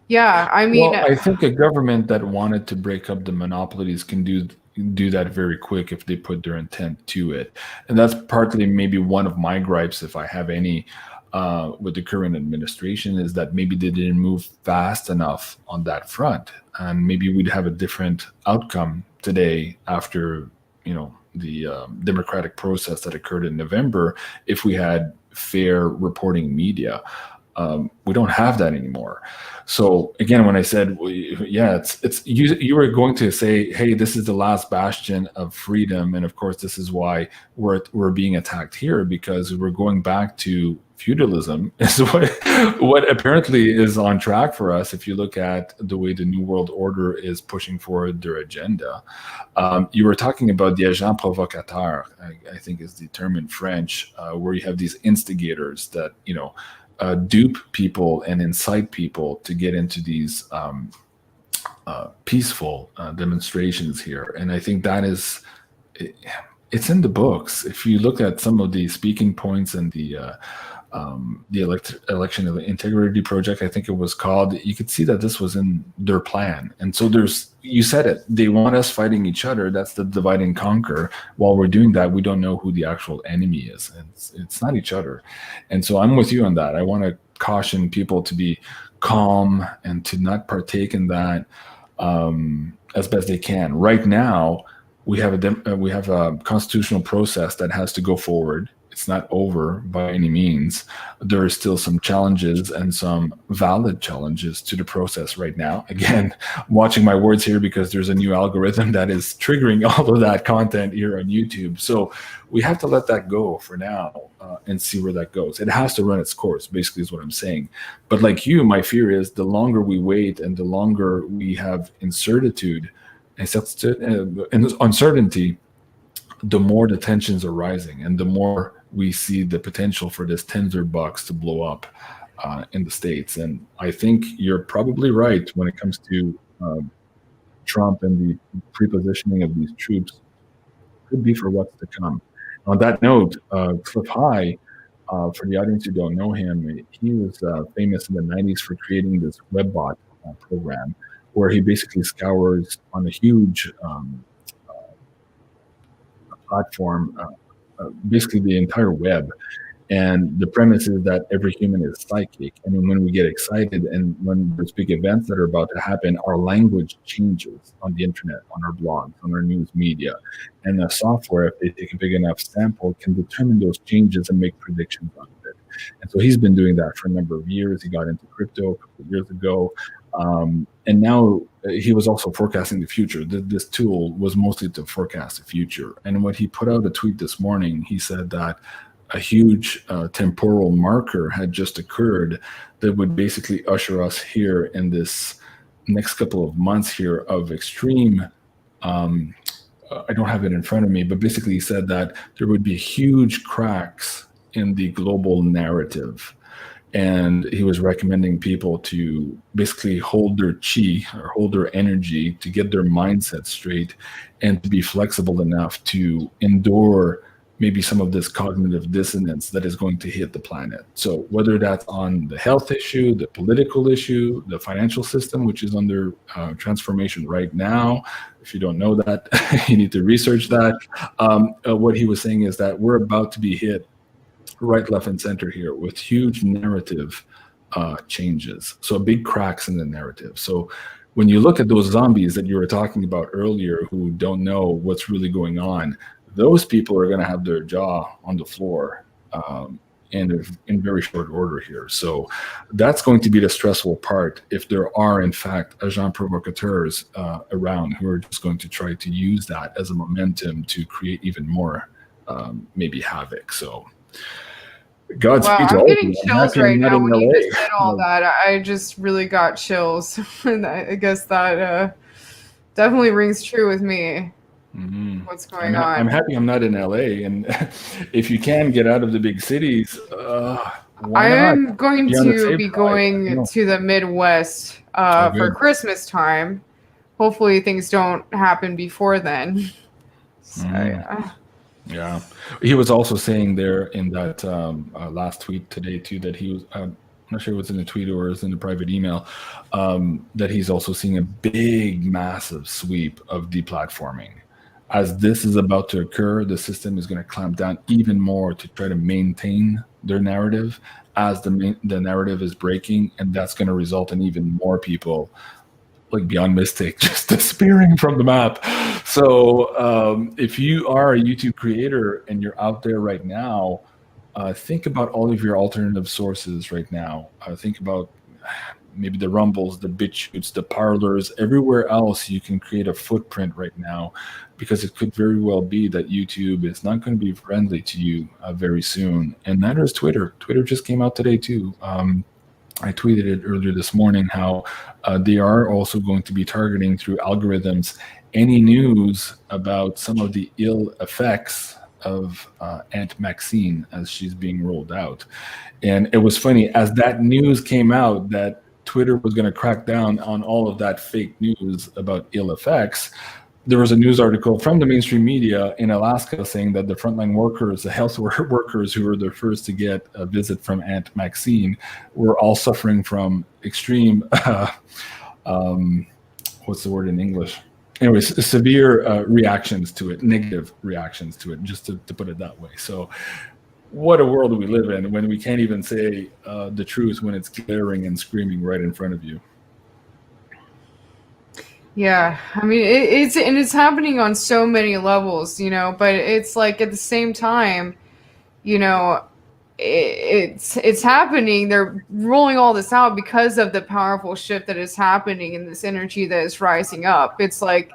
Speaker 1: yeah, I mean,
Speaker 2: well, I think a government that wanted to break up the monopolies can do that very quick if they put their intent to it. And that's partly maybe one of my gripes, if I have any, with the current administration, is that maybe they didn't move fast enough on that front, and maybe we'd have a different outcome today after the democratic process that occurred in November, if we had fair reporting media. We don't have that anymore. So again, when I said, yeah, it's you were going to say, hey, this is the last bastion of freedom, and of course this is why we're being attacked here, because we're going back to feudalism, is what apparently is on track for us, if you look at the way the New World Order is pushing forward their agenda. You were talking about the agent provocateur, I think is the term in French, where you have these instigators that dupe people and incite people to get into these peaceful demonstrations here. And I think that is, it's in the books. If you look at some of the speaking points and the election integrity project, I think it was called, you could see that this was in their plan. And so you said it, they want us fighting each other. That's the divide and conquer. While we're doing that, we don't know who the actual enemy is. It's not each other. And so I'm with you on that. I want to caution people to be calm and to not partake in that as best they can. Right now, we have a constitutional process that has to go forward. It's not over by any means. There are still some challenges, and some valid challenges to the process right now. Again, watching my words here, because there's a new algorithm that is triggering all of that content here on YouTube. So we have to let that go for now and see where that goes. It has to run its course, basically, is what I'm saying. But like you, my fear is the longer we wait and the longer we have incertitude and uncertainty, the more the tensions are rising, and the more we see the potential for this tinderbox to blow up in the States. And I think you're probably right when it comes to Trump and the prepositioning of these troops. Could be for what's to come. On that note, Cliff High, for the audience who don't know him, he was famous in the 90s for creating this WebBot program, where he basically scours on a huge platform, basically the entire web. And the premise is that every human is psychic. And when we get excited and when there's big events that are about to happen, our language changes on the internet, on our blogs, on our news media. And the software, if they take a big enough sample, can determine those changes and make predictions on it. And so he's been doing that for a number of years. He got into crypto a couple of years ago. And now he was also forecasting the future. This tool was mostly to forecast the future. And when he put out a tweet this morning, he said that a huge temporal marker had just occurred that would basically usher us here in this next couple of months here of extreme. I don't have it in front of me, but basically he said that there would be huge cracks in the global narrative. And he was recommending people to basically hold their chi or hold their energy to get their mindset straight and to be flexible enough to endure maybe some of this cognitive dissonance that is going to hit the planet. So whether that's on the health issue, the political issue, the financial system, which is under transformation right now. If you don't know that, you need to research that. What he was saying is that we're about to be hit right, left, and center here with huge narrative changes. So big cracks in the narrative. So when you look at those zombies that you were talking about earlier who don't know what's really going on, those people are going to have their jaw on the floor in very short order here. So that's going to be the stressful part if there are, in fact, agents provocateurs around who are just going to try to use that as a momentum to create even more maybe havoc. So Godspeed to
Speaker 1: I'm
Speaker 2: all
Speaker 1: getting
Speaker 2: of you.
Speaker 1: chills right now when you just said all
Speaker 2: LA.
Speaker 1: that. I just really got chills. And I guess that definitely rings true with me.
Speaker 2: Mm-hmm.
Speaker 1: What's going
Speaker 2: on? I'm happy I'm not in LA, and if you can get out of the big cities, why not?
Speaker 1: I'm going to be going to the Midwest for Christmas time. Hopefully things don't happen before then. So,
Speaker 2: yeah. He was also saying there in that last tweet today too that he was I'm not sure what's in the tweet or is in the private email, that he's also seeing a big, massive sweep of deplatforming. As this is about to occur, the system is going to clamp down even more to try to maintain their narrative as the narrative is breaking, and that's going to result in even more people, like Beyond Mystic, just disappearing from the map. So if you are a YouTube creator and you're out there right now, think about all of your alternative sources right now. Think about maybe the Rumbles, the BitChutes, the Parlors, everywhere else you can create a footprint right now, because it could very well be that YouTube is not going to be friendly to you very soon. And neither is Twitter. Twitter just came out today too. I tweeted it earlier this morning how they are also going to be targeting through algorithms any news about some of the ill effects of Aunt Maxine as she's being rolled out. And it was funny, as that news came out that Twitter was going to crack down on all of that fake news about ill effects, there was a news article from the mainstream media in Alaska saying that the frontline workers, the health workers who were the first to get a visit from Aunt Maxine, were all suffering from extreme, what's the word in English? Anyways, severe reactions to it, negative reactions to it, just to put it that way. So what a world we live in when we can't even say the truth when it's glaring and screaming right in front of you.
Speaker 1: Yeah, I mean, it's happening on so many levels, but it's like at the same time, it's happening. They're rolling all this out because of the powerful shift that is happening and this energy that is rising up. It's like,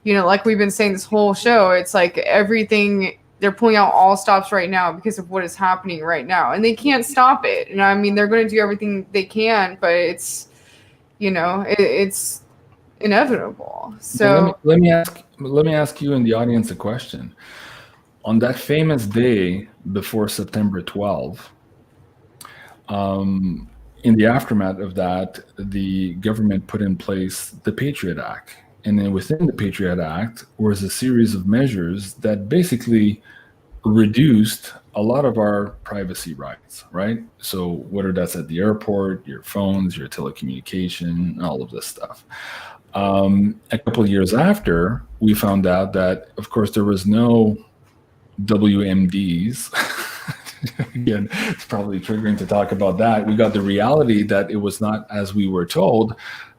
Speaker 1: like we've been saying this whole show, it's like everything, they're pulling out all stops right now because of what is happening right now, and they can't stop it. And I mean, they're going to do everything they can, but it's, it's inevitable. So
Speaker 2: let me ask you in the audience a question. On that famous day before September 12, in the aftermath of that, the government put in place the Patriot Act. And then within the Patriot Act was a series of measures that basically reduced a lot of our privacy rights, right? So whether that's at the airport, your phones, your telecommunication, all of this stuff. A couple of years after, we found out that, of course, there was no WMDs. Again, it's probably triggering to talk about that. We got the reality that it was not as we were told,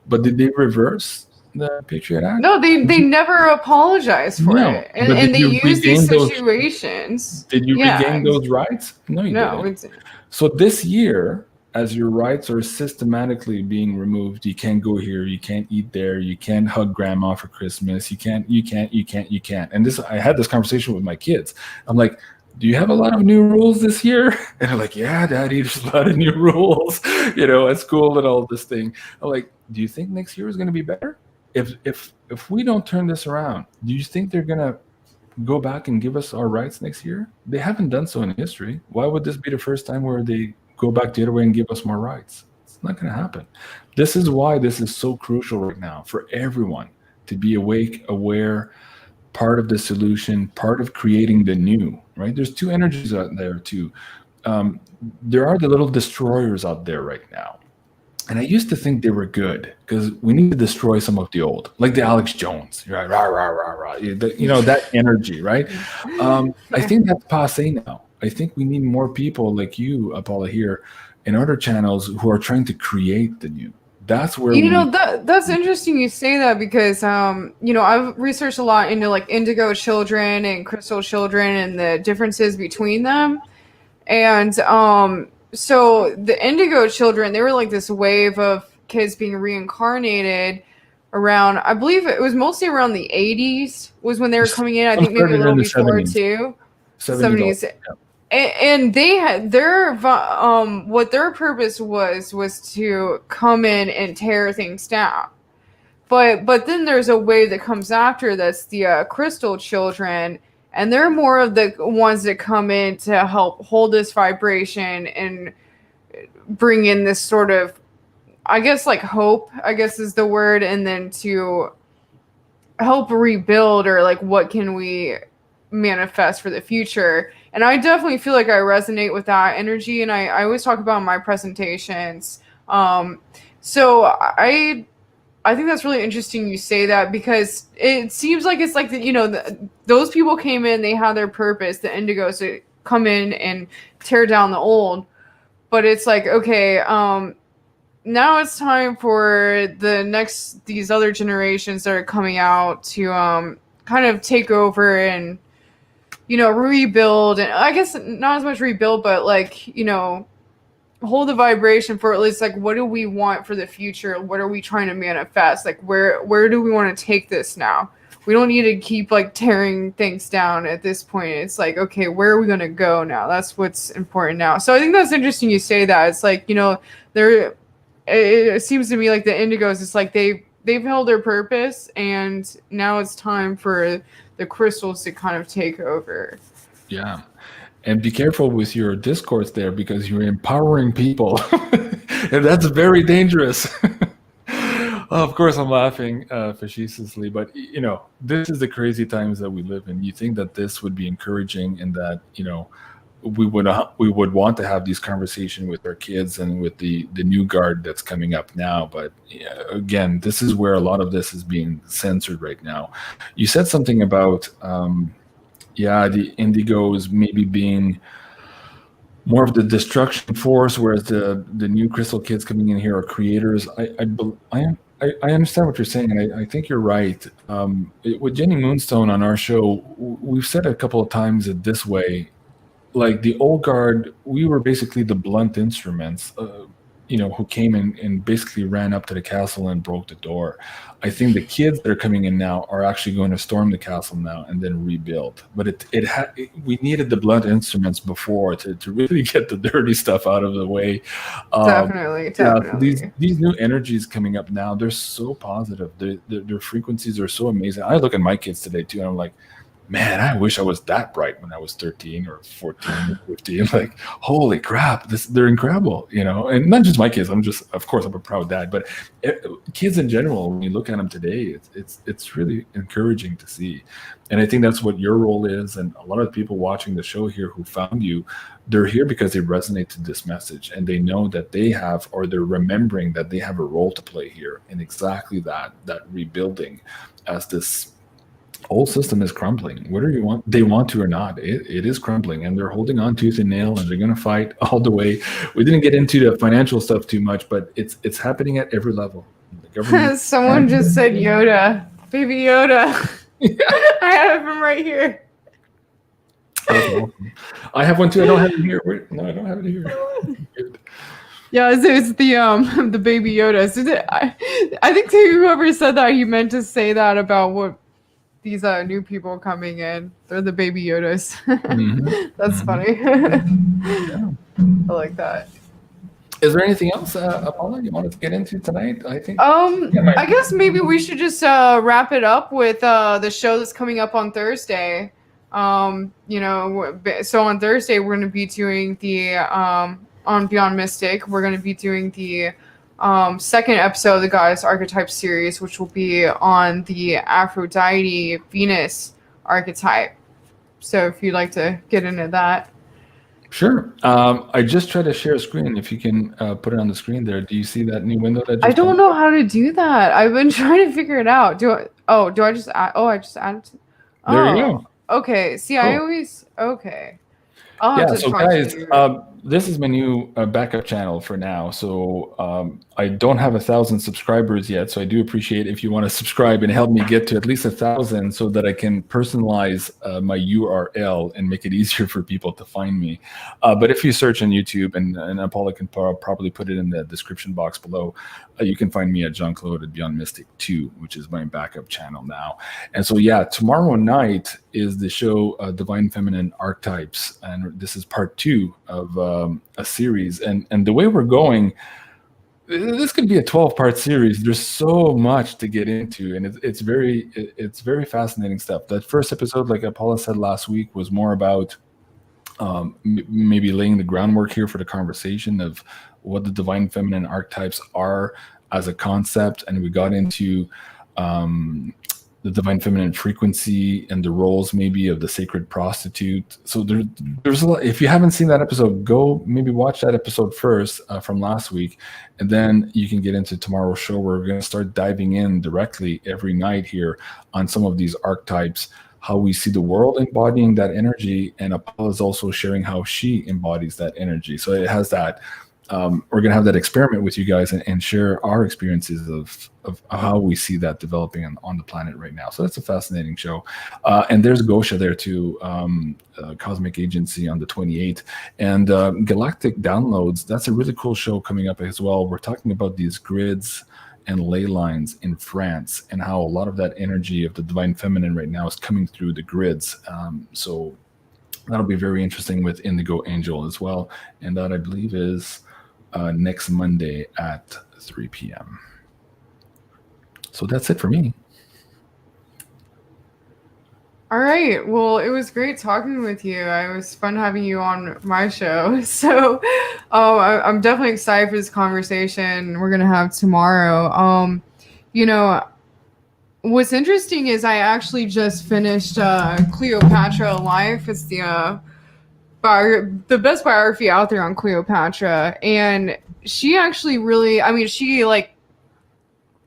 Speaker 2: but did they reverse the Patriot Act?
Speaker 1: No, they never apologized for it. And they use these situations.
Speaker 2: Did you regain those rights? No, you didn't. So this year, as your rights are systematically being removed. You can't go here, you can't eat there, you can't hug grandma for Christmas, you can't. And I had this conversation with my kids. I'm like, do you have a lot of new rules this year? And they're like, yeah, Daddy, there's a lot of new rules, at school and all this thing. I'm like, do you think next year is going to be better? If we don't turn this around, do you think they're going to go back and give us our rights next year? They haven't done so in history. Why would this be the first time where they go back the other way and give us more rights? It's not going to happen. This is why this is so crucial right now for everyone to be awake, aware, part of the solution, part of creating the new, right? There's two energies out there too. There are the little destroyers out there right now. And I used to think they were good because we need to destroy some of the old, like the Alex Jones, right? Rah, rah, rah, rah. That energy, right? I think that's passé now. I think we need more people like you, Apolla, here in other channels who are trying to create the new. That's where
Speaker 1: that's interesting you say that because I've researched a lot into like indigo children and crystal children and the differences between them. And so the indigo children, they were like this wave of kids being reincarnated around, I believe it was mostly around the 80s was when they were coming in. I think maybe a little before
Speaker 2: 70s.
Speaker 1: too.
Speaker 2: 70s. Yeah.
Speaker 1: And they had what their purpose was to come in and tear things down. But then there's a wave that comes after that's the crystal children, and they're more of the ones that come in to help hold this vibration and bring in this sort of, I guess, like hope, I guess is the word, and then to help rebuild, or like what can we manifest for the future. And I definitely feel like I resonate with that energy, and I always talk about in my presentations. So I think that's really interesting you say that, because it seems like it's like those people came in, they had their purpose, the indigos, to come in and tear down the old. But it's like, okay, now it's time for these other generations that are coming out to kind of take over and rebuild, and I guess not as much rebuild, but like, hold the vibration for at least like, what do we want for the future? What are we trying to manifest? Like, where do we want to take this now? We don't need to keep like tearing things down at this point. It's like, okay, where are we going to go now? That's what's important now. So I think that's interesting you say that. It's like, it seems to me like the indigos, it's like they've held their purpose, and now it's time for the crystals to kind of take over.
Speaker 2: Yeah. And be careful with your discourse there, because you're empowering people. And that's very dangerous. Of course, I'm laughing facetiously, but this is the crazy times that we live in. You think that this would be encouraging, and that we would want to have these conversations with our kids and with the new guard that's coming up now. But again, this is where a lot of this is being censored right now. You said something about the indigos maybe being more of the destruction force, whereas the new crystal kids coming in here are creators. I understand what you're saying, and I think you're right. With Jenny Moonstone on our show, we've said a couple of times it this way. Like the old guard, we were basically the blunt instruments, who came in and basically ran up to the castle and broke the door. I think the kids that are coming in now are actually going to storm the castle now and then rebuild. But we needed the blunt instruments before to really get the dirty stuff out of the way.
Speaker 1: Definitely.
Speaker 2: So these new energies coming up now, they're so positive. Their frequencies are so amazing. I look at my kids today too, and I'm like, man, I wish I was that bright when I was 13 or 14 or 15. Like, holy crap, they're incredible, and not just my kids. Of course, I'm a proud dad, but kids in general, when you look at them today, it's really encouraging to see. And I think that's what your role is. And a lot of the people watching the show here who found you, they're here because they resonate to this message, and they know that they have, or they're remembering that they have a role to play here in exactly that rebuilding, as this whole system is crumbling, whether they want to or not. It is crumbling, and they're holding on tooth and nail, and they're going to fight all the way. We didn't get into the financial stuff too much, but it's happening at every level.
Speaker 1: Someone just said Yoda, baby Yoda. Yeah. I have him right here.
Speaker 2: Awesome. I have one too. I don't have it here. No, I don't have it here.
Speaker 1: Yeah, it's the the baby Yoda. So I think to whoever said that, he meant to say that about what these new people coming in. They're the baby Yodas. That's funny. I like that.
Speaker 2: Is there anything else, Apolla, you wanted to get into tonight? I think.
Speaker 1: I guess maybe we should just wrap it up with the show that's coming up on Thursday. You know, so on Thursday we're going to be doing the on Beyond Mystic. We're going to be doing the second episode of the Goddess Archetypes series, which will be on the Aphrodite Venus archetype. So if you'd like to get into that.
Speaker 2: Sure. I just tried to share a screen. If you can put it on the screen there. Do you see that new window that
Speaker 1: I don't know how to do that. I've been trying to figure it out. Do I just add? Oh, I just added.
Speaker 2: There you go.
Speaker 1: Okay. See, cool. I always okay.
Speaker 2: Yeah, so guys, this is my new backup channel for now. So I don't have 1,000 subscribers yet. So I do appreciate if you want to subscribe and help me get to at least 1,000 so that I can personalize my URL and make it easier for people to find me. But if you search on YouTube, and Apolla can probably put it in the description box below, you can find me at JeanClaude at Beyond Mystic 2, which is my backup channel now. And so, yeah, tomorrow night is the show Divine Feminine Archetypes. And this is part 2 of a series. And the way we're going, this could be a 12-part series. There's so much to get into, and it's very fascinating stuff. That first episode, like Apolla said last week, was more about maybe laying the groundwork here for the conversation of what the divine feminine archetypes are as a concept, and we got into the divine feminine frequency and the roles maybe of the sacred prostitute. So there's a lot. If you haven't seen that episode, go maybe watch that episode first from last week, and then you can get into tomorrow's show where we're going to start diving in directly every night here on some of these archetypes, how we see the world embodying that energy, and Apolla is also sharing how she embodies that energy. So it has that. We're going to have that experiment with you guys and share our experiences of how we see that developing on the planet right now. So that's a fascinating show. And there's Gosha there too, Cosmic Agency on the 28th. And Galactic Downloads, that's a really cool show coming up as well. We're talking about these grids and ley lines in France and how a lot of that energy of the divine feminine right now is coming through the grids. So that'll be very interesting with Indigo Angel as well. And that, I believe, is next Monday at 3 p.m. So that's it for me.
Speaker 1: All right. Well, it was great talking with you. It was fun having you on my show. So I'm definitely excited for this conversation we're going to have tomorrow. You know, what's interesting is I actually just finished Cleopatra Life. It's the best biography out there on Cleopatra, and she actually really, I mean, she like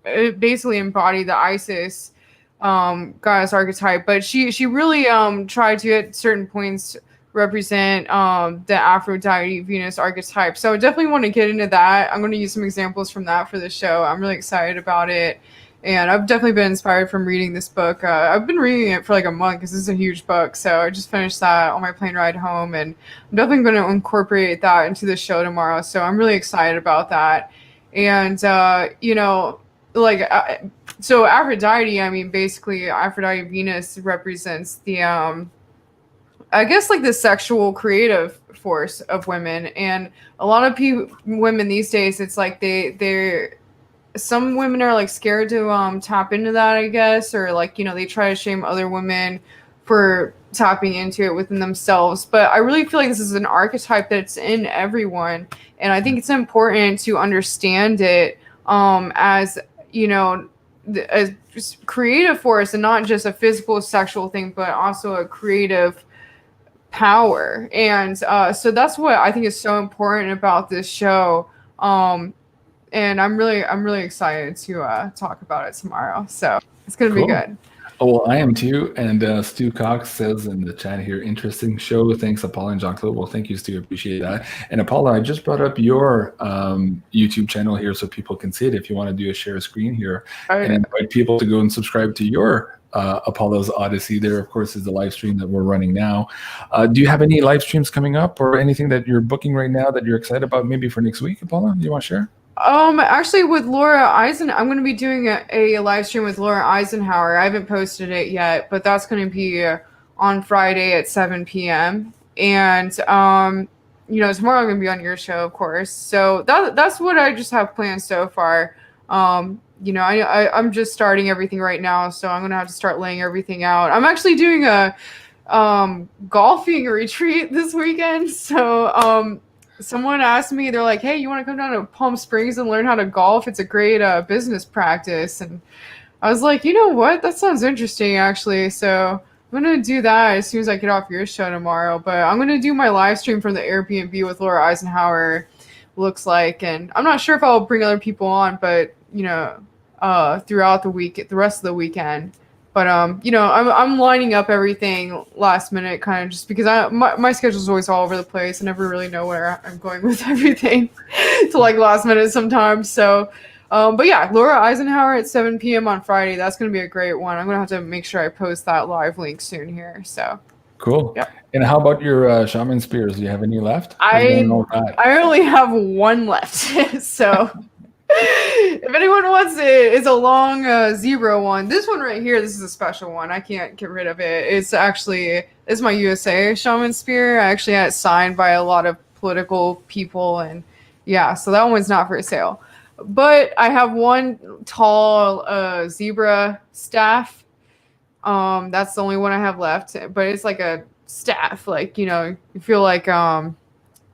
Speaker 1: basically embodied the Isis goddess archetype, but she really tried to at certain points represent the Aphrodite Venus archetype. So I definitely want to get into that. I'm going to use some examples from that for the show. I'm really excited about it. And I've definitely been inspired from reading this book. I've been reading it for like a month because this is a huge book. So I just finished that on my plane ride home. And I'm definitely going to incorporate that into the show tomorrow. So I'm really excited about that. And, you know, like, so Aphrodite, I mean, basically Aphrodite Venus represents the, I guess, like the sexual creative force of women. And a lot of women these days, it's like they're, some women are like scared to tap into that, I guess, or like, you know, they try to shame other women for tapping into it within themselves. But I really feel like this is an archetype that's in everyone, and I think it's important to understand it as, you know, a creative force, and not just a physical sexual thing, but also a creative power. And so that's what I think is so important about this show. And I'm really excited to talk about it tomorrow. So it's going to be good.
Speaker 2: Oh, well, I am too. And Stu Cox says in the chat here, interesting show. Thanks, Apolla and Jean-Claude. Well, thank you, Stu. Appreciate that. And Apolla, I just brought up your YouTube channel here so people can see it. If you want to do a share screen here and invite people to go and subscribe to your Apollo's Odyssey. There, of course, is the live stream that we're running now. Do you have any live streams coming up or anything that you're booking right now that you're excited about maybe for next week, Apollo? Do you want to share?
Speaker 1: Actually, with Laura I'm going to be doing a live stream with Laura Eisenhower. I haven't posted it yet, but that's going to be on Friday at 7 p.m. And, tomorrow I'm going to be on your show, of course. So that's what I just have planned so far. I'm just starting everything right now, so I'm going to have to start laying everything out. I'm actually doing a golfing retreat this weekend. So, someone asked me, they're like, hey, you want to come down to Palm Springs and learn how to golf? It's a great business practice. And I was like, you know what? That sounds interesting, actually. So I'm going to do that as soon as I get off your show tomorrow. But I'm going to do my live stream from the Airbnb with Laura Eisenhower, looks like. And I'm not sure if I'll bring other people on, but, throughout the week, the rest of the weekend. But, I'm lining up everything last minute, kind of just because my schedule is always all over the place. I never really know where I'm going with everything to like last minute sometimes. So, but yeah, Laura Eisenhower at 7 p.m. on Friday. That's going to be a great one. I'm going to have to make sure I post that live link soon here. So
Speaker 2: cool.
Speaker 1: Yep.
Speaker 2: And how about your shaman spears? Do you have any left?
Speaker 1: I only have one left. So if anyone wants it, it's a long zebra one. This one right here, this is a special one. I can't get rid of it. It's my USA shaman spear. I actually had it signed by a lot of political people, and yeah, so that one's not for sale. But I have one tall zebra staff. That's the only one I have left. But it's like a staff, like, you feel like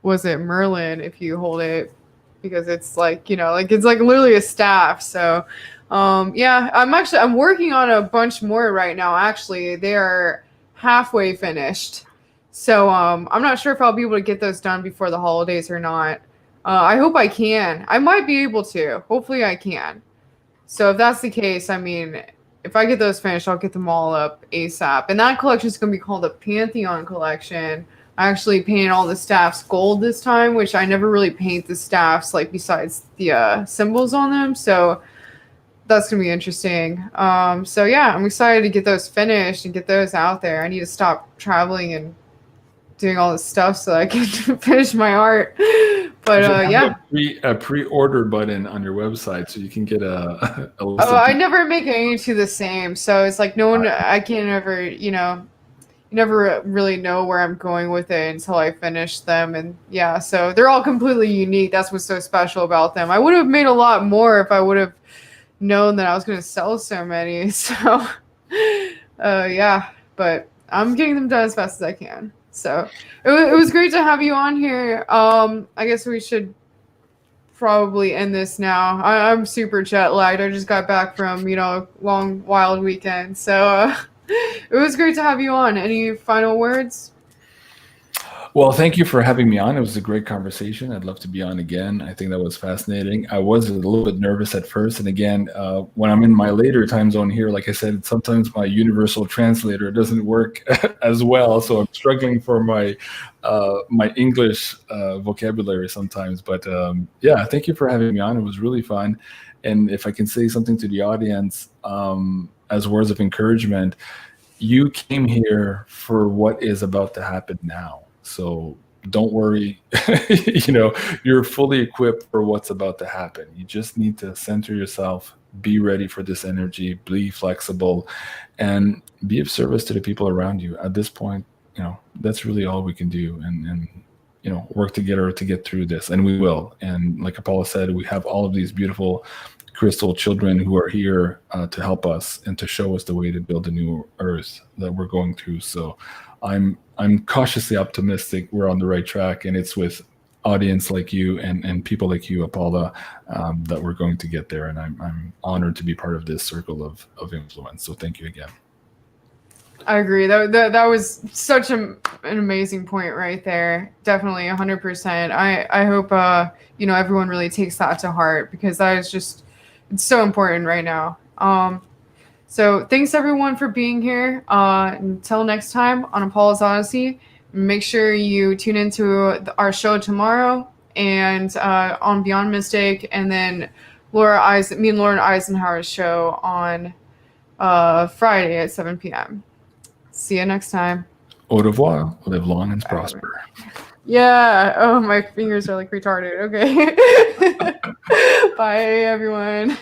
Speaker 1: was it Merlin if you hold it? Because it's like, it's like literally a staff. So, yeah, I'm working on a bunch more right now. Actually, they are halfway finished. So, I'm not sure if I'll be able to get those done before the holidays or not. I hope I can. I might be able to. Hopefully I can. So if that's the case, I mean, if I get those finished, I'll get them all up ASAP. And that collection is going to be called the Pantheon collection. I actually painted all the staffs gold this time, which I never really paint the staffs, like, besides the symbols on them. So that's going to be interesting. So yeah, I'm excited to get those finished and get those out there. I need to stop traveling and doing all this stuff so I can finish my art. But yeah.
Speaker 2: A pre-order button on your website so you can get a list.
Speaker 1: I never make any to the same. So it's like I can't ever, you never really know where I'm going with it until I finish them. And yeah, so they're all completely unique. That's what's so special about them. I would have made a lot more if I would have known that I was going to sell so many. So yeah, but I'm getting them done as fast as I can. So it was great to have you on here. I guess we should probably end this now. I'm super jet lagged. I just got back from, a long, wild weekend. So it was great to have you on. Any final words?
Speaker 2: Well, thank you for having me on. It was a great conversation. I'd love to be on again. I think that was fascinating. I was a little bit nervous at first. And again, when I'm in my later time zone here, like I said, sometimes my universal translator doesn't work as well. So I'm struggling for my English vocabulary sometimes. But yeah, thank you for having me on. It was really fun. And if I can say something to the audience as words of encouragement, you came here for what is about to happen now. So don't worry, you're fully equipped for what's about to happen. You just need to center yourself, be ready for this energy, be flexible, and be of service to the people around you. At this point, that's really all we can do, and work together to get through this, and we will. And like Apolla said, we have all of these beautiful crystal children who are here to help us and to show us the way to build a new earth that we're going through. So I'm cautiously optimistic we're on the right track, and it's with audience like you and people like you, Apolla, that we're going to get there. And I'm honored to be part of this circle of influence. So thank you again.
Speaker 1: I agree. That was such an amazing point right there. Definitely 100%. I hope everyone really takes that to heart, because that is just, it's so important right now. So thanks everyone for being here. Until next time on Apolla's Odyssey, make sure you tune into our show tomorrow and on Beyond Mystic, and then me and Lauren Eisenhower's show on Friday at 7 p.m. See you next time.
Speaker 2: Au revoir. Live long and prosper.
Speaker 1: Yeah. Oh, my fingers are like retarded. Okay. Bye, everyone.